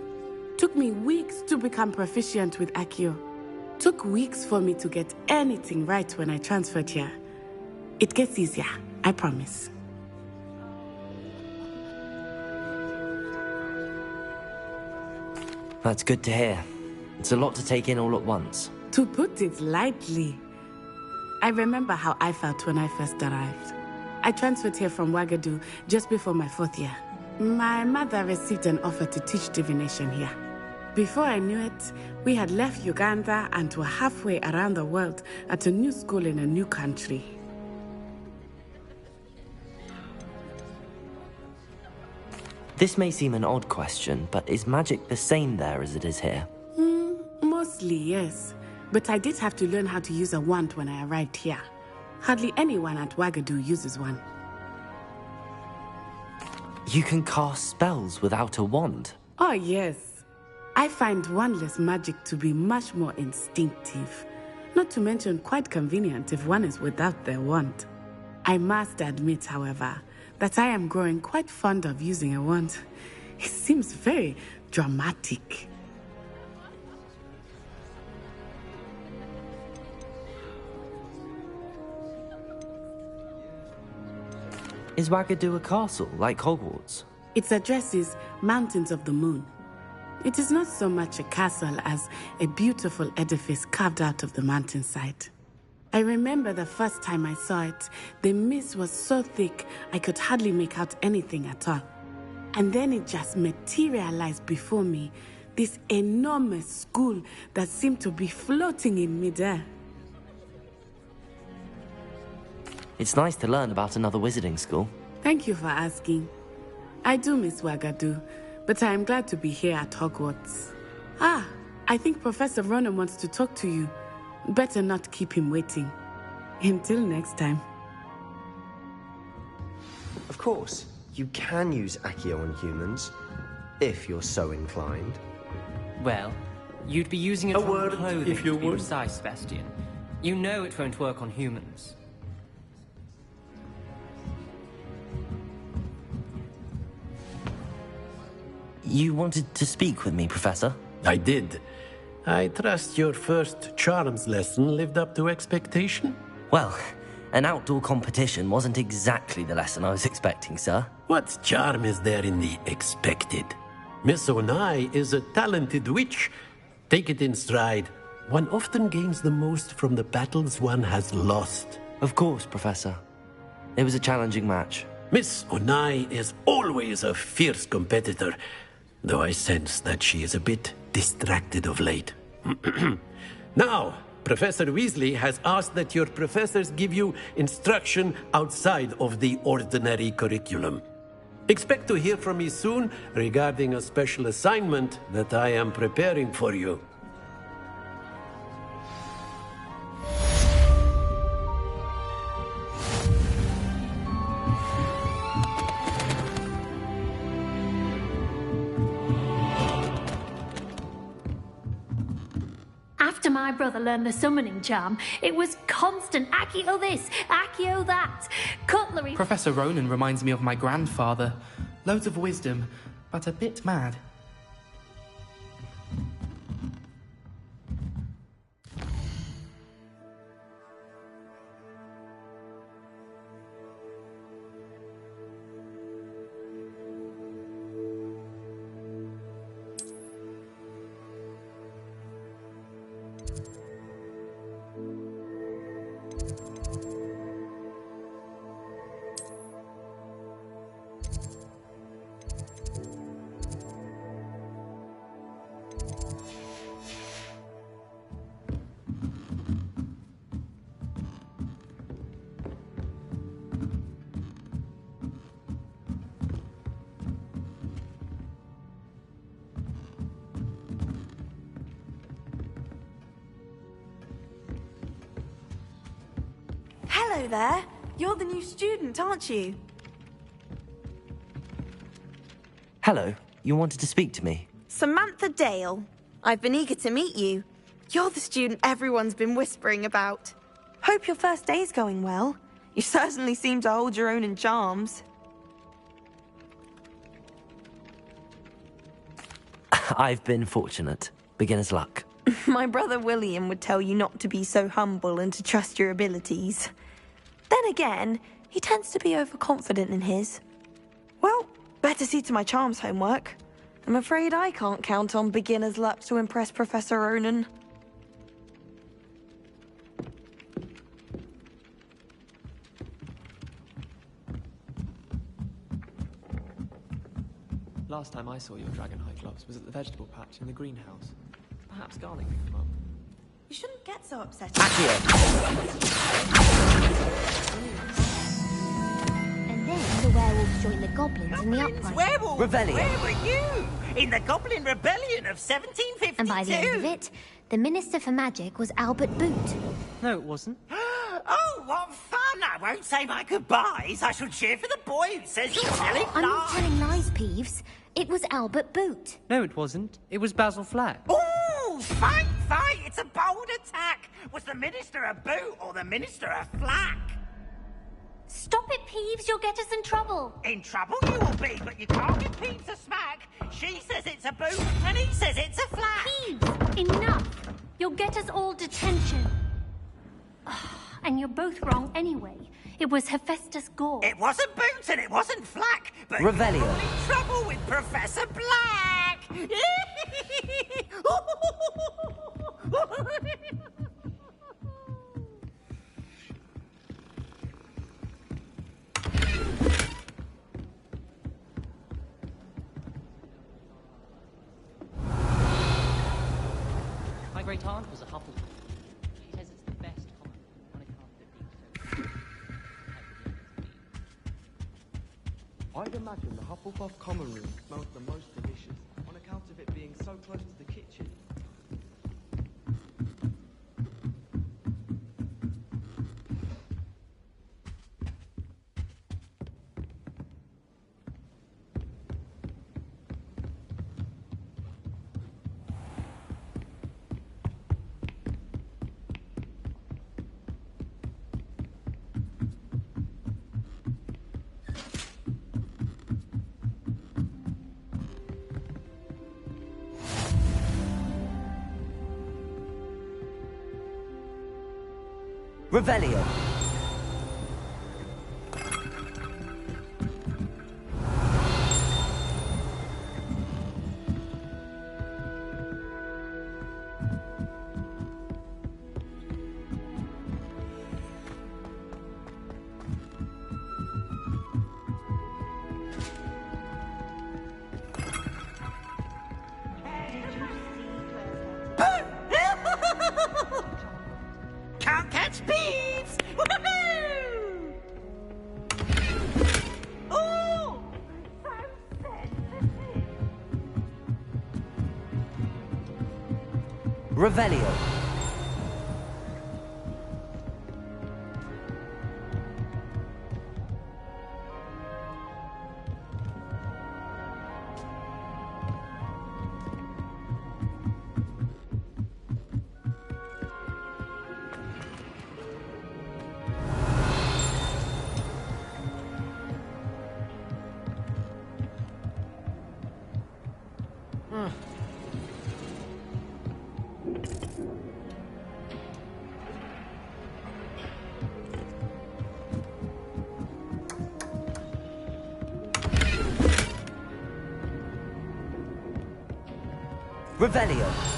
Took me weeks to become proficient with Accio. Took weeks for me to get anything right when I transferred here. It gets easier, I promise. That's good to hear. It's a lot to take in all at once. To put it lightly, I remember how I felt when I first arrived. I transferred here from Ouagadougou just before my 4th year. My mother received an offer to teach divination here. Before I knew it, we had left Uganda and were halfway around the world at a new school in a new country. This may seem an odd question, but is magic the same there as it is here? Mostly, yes. But I did have to learn how to use a wand when I arrived here. Hardly anyone at Ouagadougou uses one. You can cast spells without a wand? Oh, yes. I find wandless magic to be much more instinctive. Not to mention quite convenient if one is without their wand. I must admit, however, that I am growing quite fond of using a wand. It seems very dramatic. Is Ouagadougou a castle, like Hogwarts? Its address is Mountains of the Moon. It is not so much a castle as a beautiful edifice carved out of the mountainside. I remember the first time I saw it, the mist was so thick I could hardly make out anything at all. And then it just materialized before me, this enormous school that seemed to be floating in midair. It's nice to learn about another wizarding school. Thank you for asking. I do miss Wagadu, but I am glad to be here at Hogwarts. Ah, I think Professor Ronan wants to talk to you. Better not keep him waiting. Until next time. Of course, you can use Accio on humans, if you're so inclined. Well, you'd be using it A on word, clothing, if you to be would. precise, Sebastian. You know it won't work on humans. You wanted to speak with me, Professor? I did. I trust your first charms lesson lived up to expectation? Well, an outdoor competition wasn't exactly the lesson I was expecting, sir. What charm is there in the expected? Miss Onai is a talented witch. Take it in stride. One often gains the most from the battles one has lost. Of course, Professor. It was a challenging match. Miss Onai is always a fierce competitor, though I sense that she is a bit distracted of late. Now, Professor Weasley has asked that your professors give you instruction outside of the ordinary curriculum. Expect to hear from me soon regarding a special assignment that I am preparing for you. After my brother learned the summoning charm, it was constant Accio this, Accio that, cutlery. Professor Ronan reminds me of my grandfather. Loads of wisdom, but a bit mad. Hello there. You're the new student, aren't you? Hello, you wanted to speak to me? Samantha Dale. I've been eager to meet you. You're the student everyone's been whispering about. Hope your first day's going well. You certainly seem to hold your own in charms. I've been fortunate. Beginner's luck. My brother William would tell you not to be so humble and to trust your abilities. Then again, he tends to be overconfident in his. Well, better see to my charms homework. I'm afraid I can't count on beginner's luck to impress Professor Ronan. Last time I saw your dragonhide gloves was at the vegetable patch in the greenhouse. Perhaps Garlic picked them up. You shouldn't get so upset. And then the werewolves joined the goblins in the uprising. Werewolf! Rebellion. Where were you? In the Goblin Rebellion of 1752. And by the end of it, the Minister for Magic was Albert Boot. No, it wasn't. Oh, what fun! I won't say my goodbyes. I shall cheer for the boy who says you're telling I'm not lies. telling lies, Peeves. It was Albert Boot. No, it wasn't. It was Basil Flack. Ooh, fight, fight! It's a bold attack. Was the Minister a boot or the Minister a flack? Stop it, Peeves. You'll get us in trouble. In trouble you will be, but you can't give Peeves a smack. She says it's a boot, and he says it's a flack. Peeves, enough. You'll get us all detention. And you're both wrong anyway. It was Hephaestus Gore. It wasn't Boots and it wasn't Flack, but Revelio. you're all in trouble with Professor Black. great aunt was a Hufflepuff. She says it's the best common on account of it being so... I'd imagine the Hufflepuff common room smells the most delicious on account of it being so close to the kitchen. Revelio. Can't catch thieves! Woohoo! Oh! Revelio. Revelio.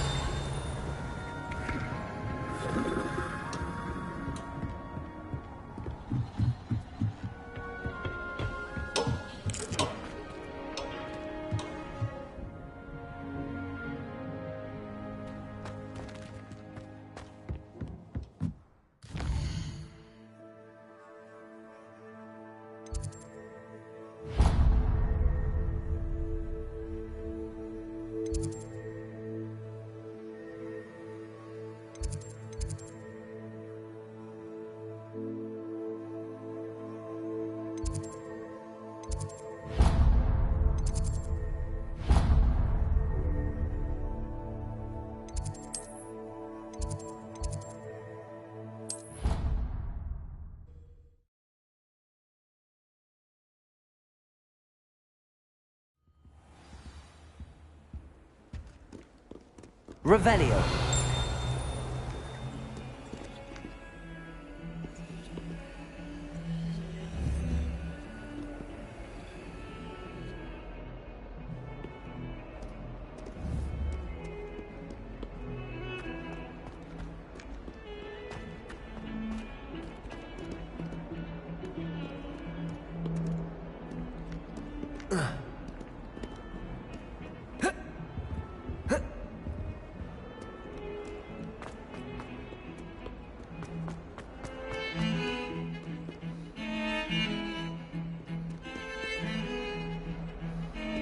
Revelio.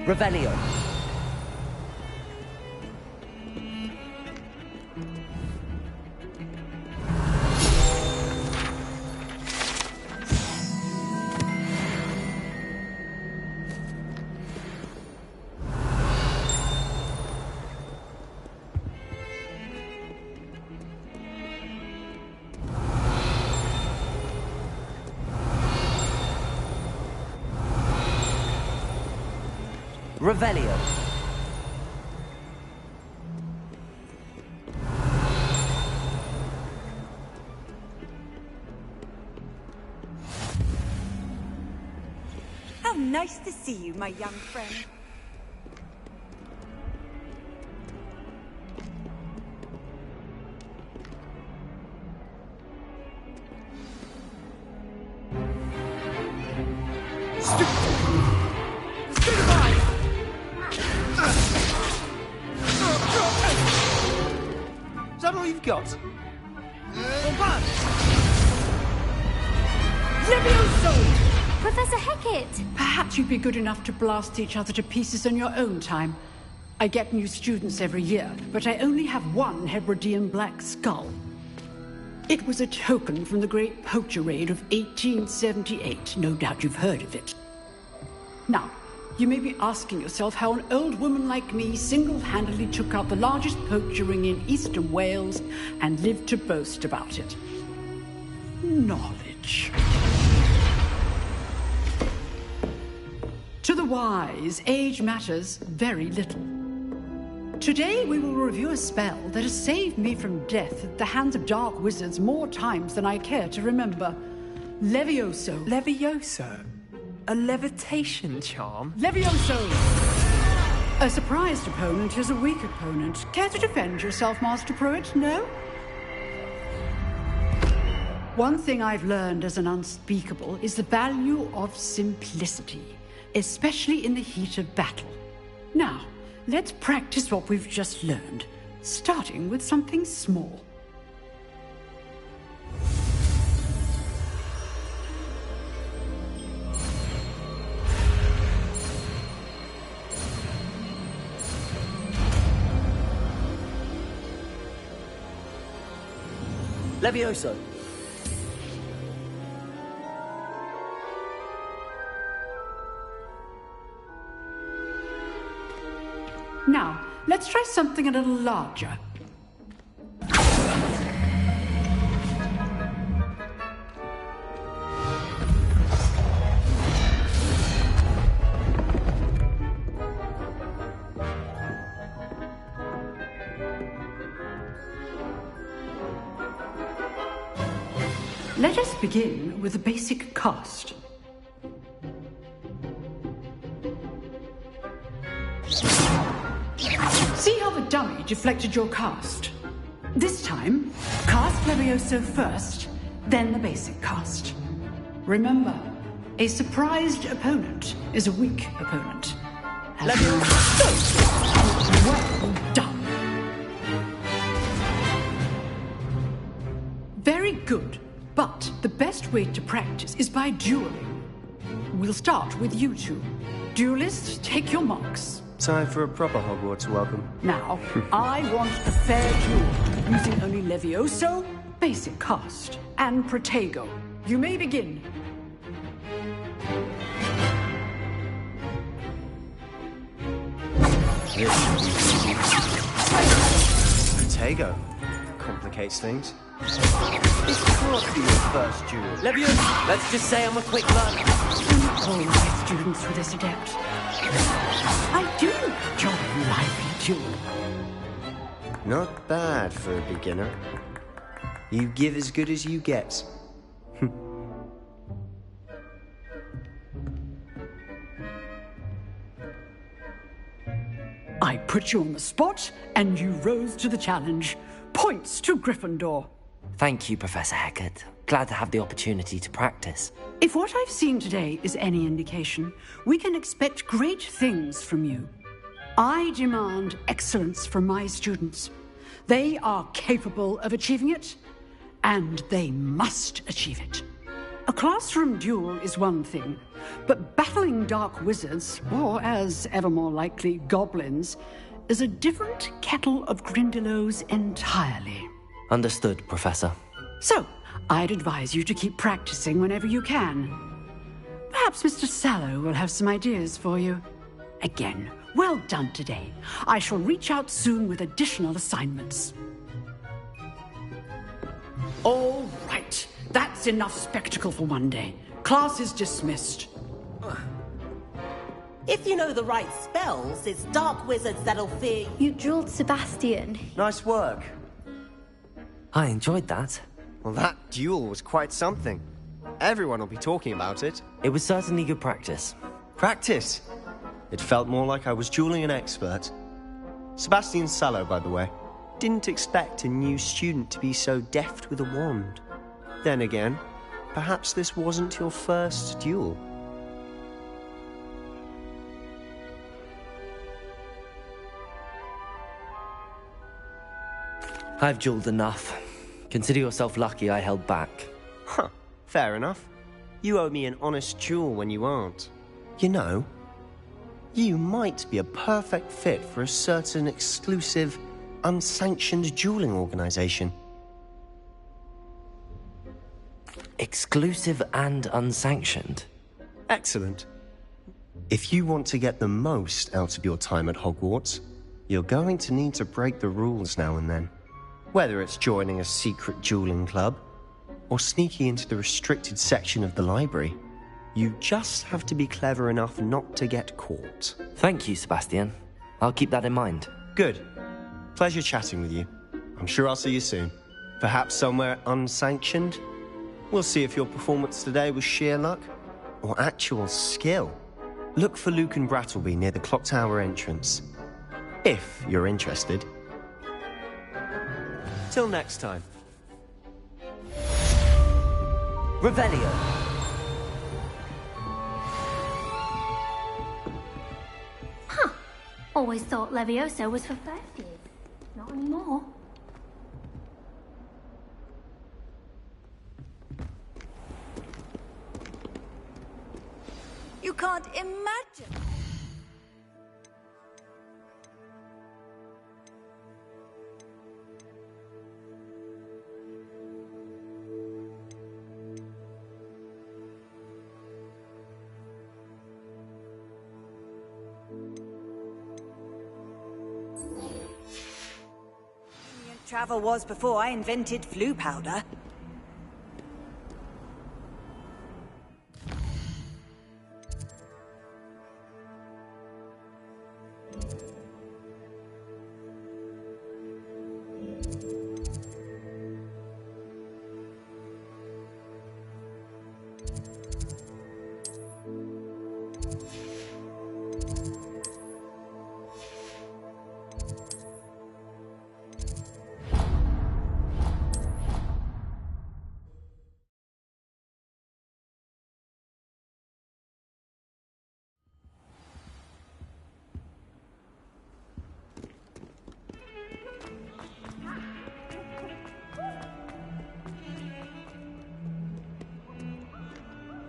Revelio. Revelio. How nice to see you, my young friend. that all you've got? Levioso! Professor Hecat! Perhaps you'd be good enough to blast each other to pieces in your own time. I get new students every year, but I only have one Hebridean black skull. It was a token from the Great Poacher Raid of 1878. No doubt you've heard of it. Now, you may be asking yourself how an old woman like me single-handedly took out the largest poacher ring in eastern Wales and lived to boast about it. Knowledge. To the wise, age matters very little. Today we will review a spell that has saved me from death at the hands of dark wizards more times than I care to remember. Levioso. Levioso? A levitation charm? Levioso! A surprised opponent is a weak opponent. Care to defend yourself, Master Pruitt? No? One thing I've learned as an unspeakable is the value of simplicity, especially in the heat of battle. Now, let's practice what we've just learned, starting with something small. Levioso. Now, let's try something a little larger. Let us begin with a basic cast. See how the dummy deflected your cast? This time, cast Levioso first, then the basic cast. Remember, a surprised opponent is a weak opponent. Levioso! Well done. Very good, but the best way to practice is by dueling. We'll start with you two. Duelists, take your marks. Time for a proper Hogwarts welcome. Now, I want a fair duel, using only Levioso, basic cast, and Protego. You may begin. Protego. Complicates things. This can't be your first duel. Levioso, let's just say I'm a quick learner. All my students with this adept. I do enjoy a lively duel. Not bad for a beginner. You give as good as you get. I put you on the spot, and you rose to the challenge. Points to Gryffindor. Thank you, Professor Hecat. Glad to have the opportunity to practice. If what I've seen today is any indication, we can expect great things from you. I demand excellence from my students. They are capable of achieving it, and they must achieve it. A classroom duel is one thing, but battling dark wizards, or as ever more likely, goblins, is a different kettle of Grindylows entirely. Understood, Professor. So, I'd advise you to keep practicing whenever you can. Perhaps Mr. Sallow will have some ideas for you. Again, well done today. I shall reach out soon with additional assignments. All right. That's enough spectacle for one day. Class is dismissed. If you know the right spells, it's dark wizards that'll fear you. Drilled Sebastian. Nice work. I enjoyed that. Well, that duel was quite something. Everyone will be talking about it. It was certainly good practice. Practice? It felt more like I was dueling an expert. Sebastian Sallow, by the way. Didn't expect a new student to be so deft with a wand. Then again, perhaps this wasn't your first duel. I've jeweled enough. Consider yourself lucky I held back. Huh, fair enough. You owe me an honest jewel when you aren't. You know, you might be a perfect fit for a certain exclusive, unsanctioned dueling organization. Exclusive and unsanctioned? Excellent. If you want to get the most out of your time at Hogwarts, you're going to need to break the rules now and then. Whether it's joining a secret dueling club, or sneaking into the restricted section of the library, you just have to be clever enough not to get caught. Thank you, Sebastian. I'll keep that in mind. Good. Pleasure chatting with you. I'm sure I'll see you soon. Perhaps somewhere unsanctioned? We'll see if your performance today was sheer luck or actual skill. Look for Luke and Brattleby near the clock tower entrance. If you're interested. Till next time. Revelio. Huh. Always thought Levioso was for first years. Not anymore. You can't imagine. Travel was before I invented flu powder.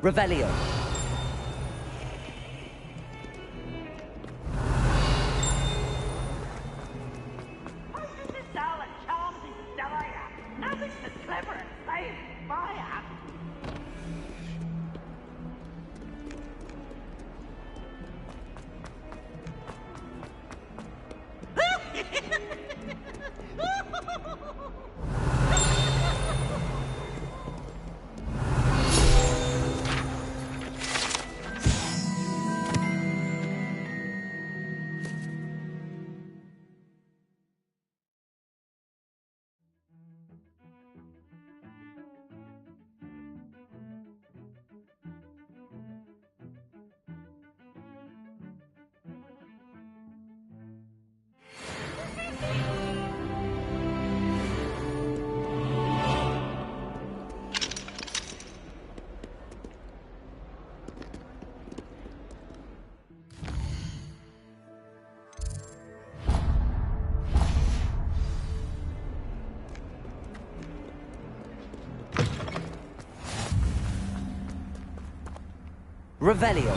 Revelio. Revelio.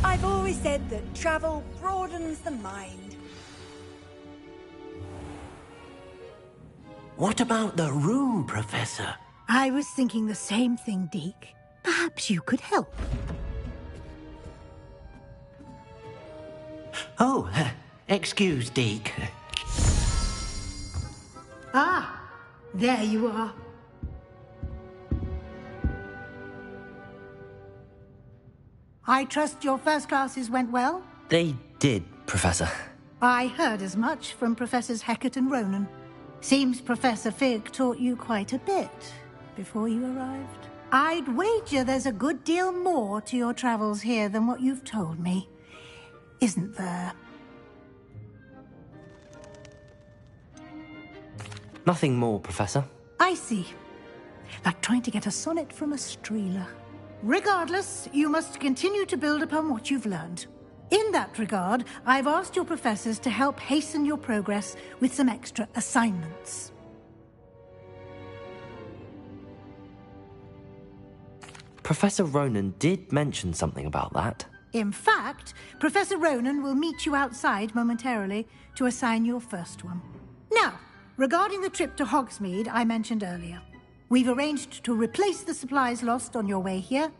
I've always said that travel broadens the mind. What about the room, Professor? I was thinking the same thing, Deke. Perhaps you could help. Oh, excuse, Deke. Ah, there you are. I trust your first classes went well? They did, Professor. I heard as much from Professors Hecat and Ronan. Seems Professor Fig taught you quite a bit before you arrived. I'd wager there's a good deal more to your travels here than what you've told me. isn't there? Nothing more, Professor. I see. Like trying to get a sonnet from a streeler. Regardless, you must continue to build upon what you've learned. In that regard, I've asked your professors to help hasten your progress with some extra assignments. Professor Ronan did mention something about that. In fact, Professor Ronan will meet you outside momentarily to assign your first one. Now, regarding the trip to Hogsmeade I mentioned earlier, we've arranged to replace the supplies lost on your way here,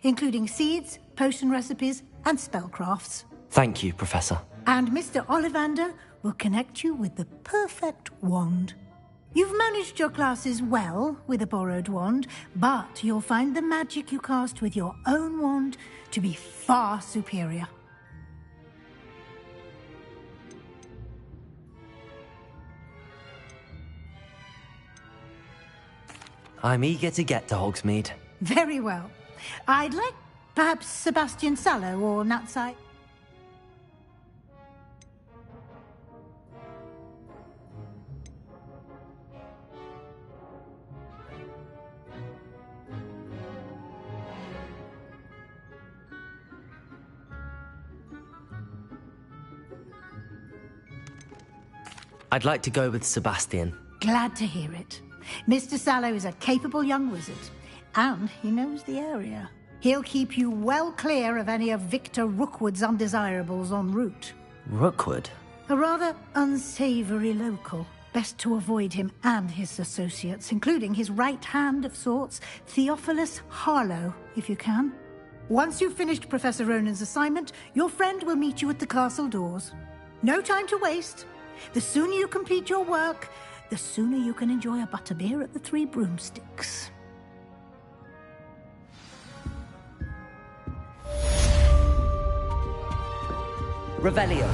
including seeds, potion recipes, and spellcrafts. Thank you, Professor. And Mr. Ollivander will connect you with the perfect wand. You've managed your classes well with a borrowed wand, but you'll find the magic you cast with your own wand to be far superior. I'm eager to get to Hogsmeade. Very well. I'd like perhaps Sebastian Sallow or Natsai. I'd like to go with Sebastian. Glad to hear it. Mr. Sallow is a capable young wizard, and he knows the area. He'll keep you well clear of any of Victor Rookwood's undesirables en route. Rookwood? A rather unsavory local. Best to avoid him and his associates, including his right hand of sorts, Theophilus Harlow, if you can. Once you've finished Professor Ronan's assignment, your friend will meet you at the castle doors. No time to waste. The sooner you complete your work, the sooner you can enjoy a butterbeer at the Three Broomsticks. Revelio.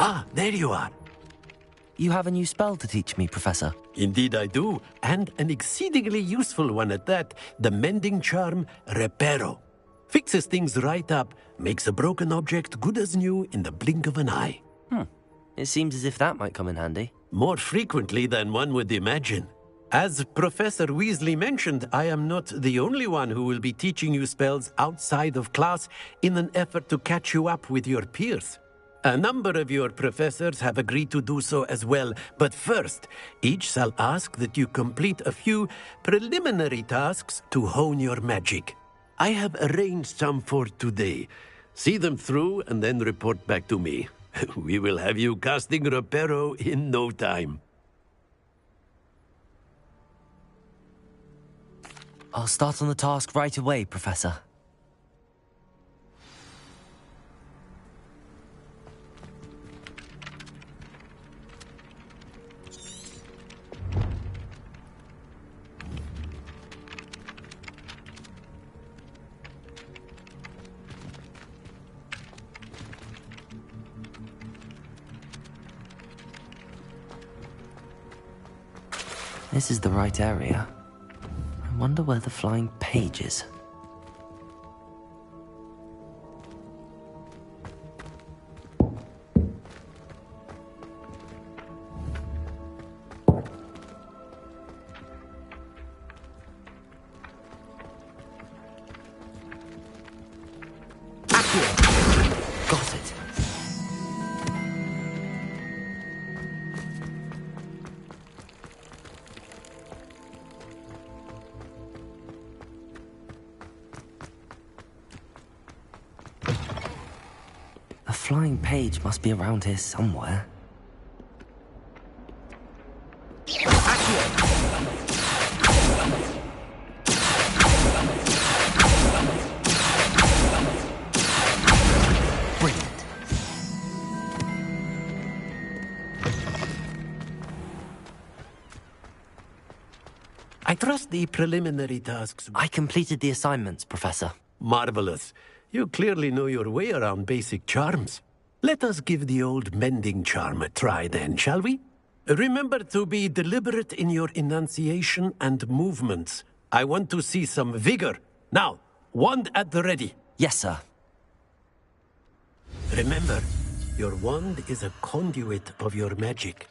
Ah, there you are. You have a new spell to teach me, Professor. Indeed I do, and an exceedingly useful one at that. The mending charm, Reparo. Fixes things right up, makes a broken object good as new in the blink of an eye. It seems as if that might come in handy. More frequently than one would imagine. As Professor Weasley mentioned, I am not the only one who will be teaching you spells outside of class in an effort to catch you up with your peers. A number of your professors have agreed to do so as well, but first, each shall ask that you complete a few preliminary tasks to hone your magic. I have arranged some for today. See them through and then report back to me. We will have you casting Reparo in no time. I'll start on the task right away, Professor. This is the right area. I wonder where the flying page is. Got it. The flying page must be around here somewhere. I trust the preliminary tasks... I completed the assignments, Professor. Marvelous. You clearly know your way around basic charms. Let us give the old mending charm a try then, shall we? Remember to be deliberate in your enunciation and movements. I want to see some vigor. Now, wand at the ready. Yes, sir. Remember, your wand is a conduit of your magic.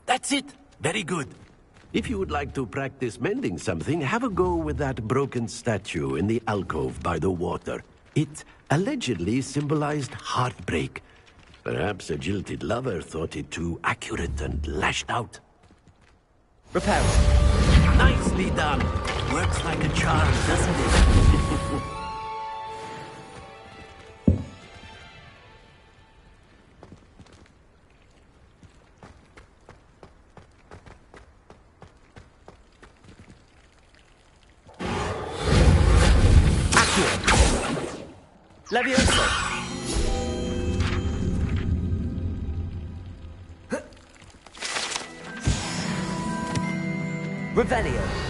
That's it! Very good. If you would like to practice mending something, have a go with that broken statue in the alcove by the water. It allegedly symbolized heartbreak. Perhaps a jilted lover thought it too accurate and lashed out. Repair it. Nicely done! Works like a charm, doesn't it? Levioso! Revelio!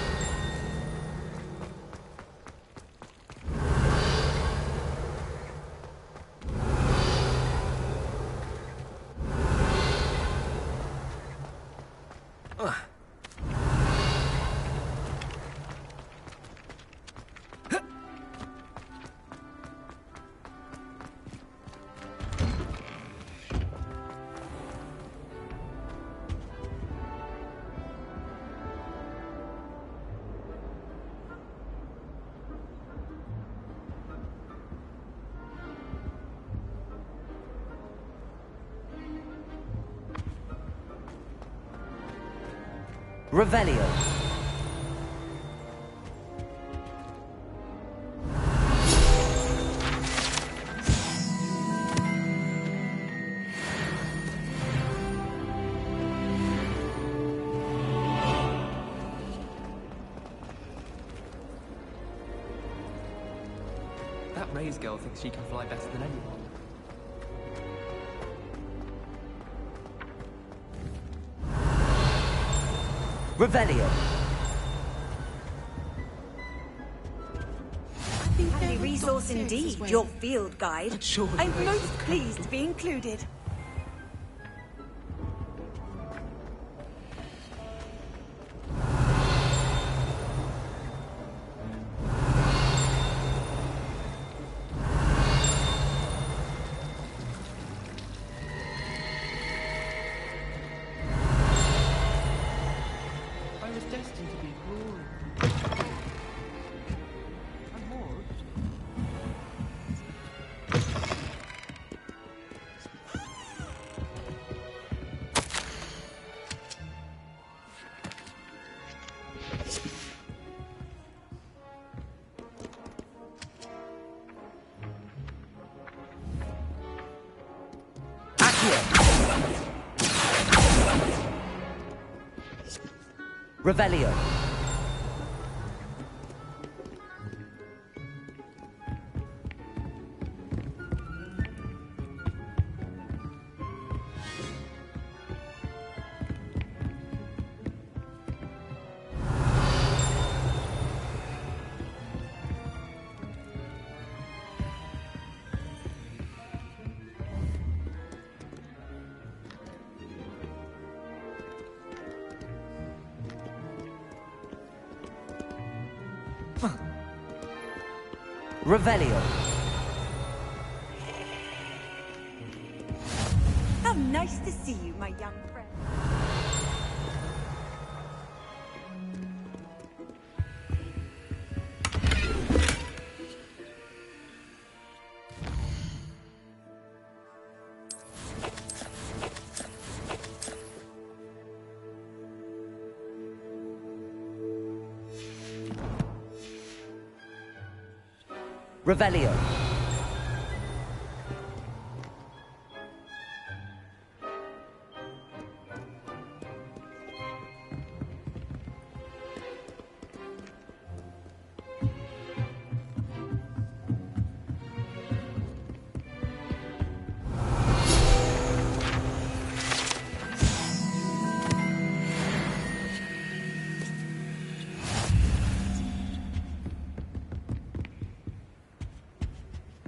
Revelio. That Ray's girl thinks she can fly better than anyone. Revelio. Handy resource indeed, your field guide. I'm most pleased to be included. Destined to be glory. And more. Revelio. Revelio. How nice to see you, my young friend. Revelio.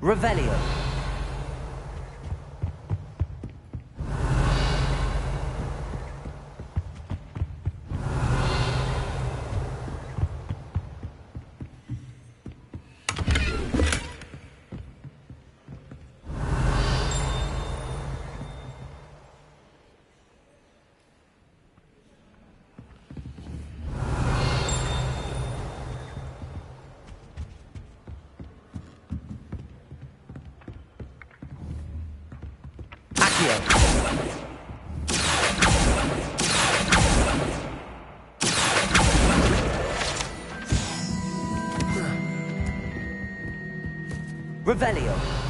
Revelio. Revelio.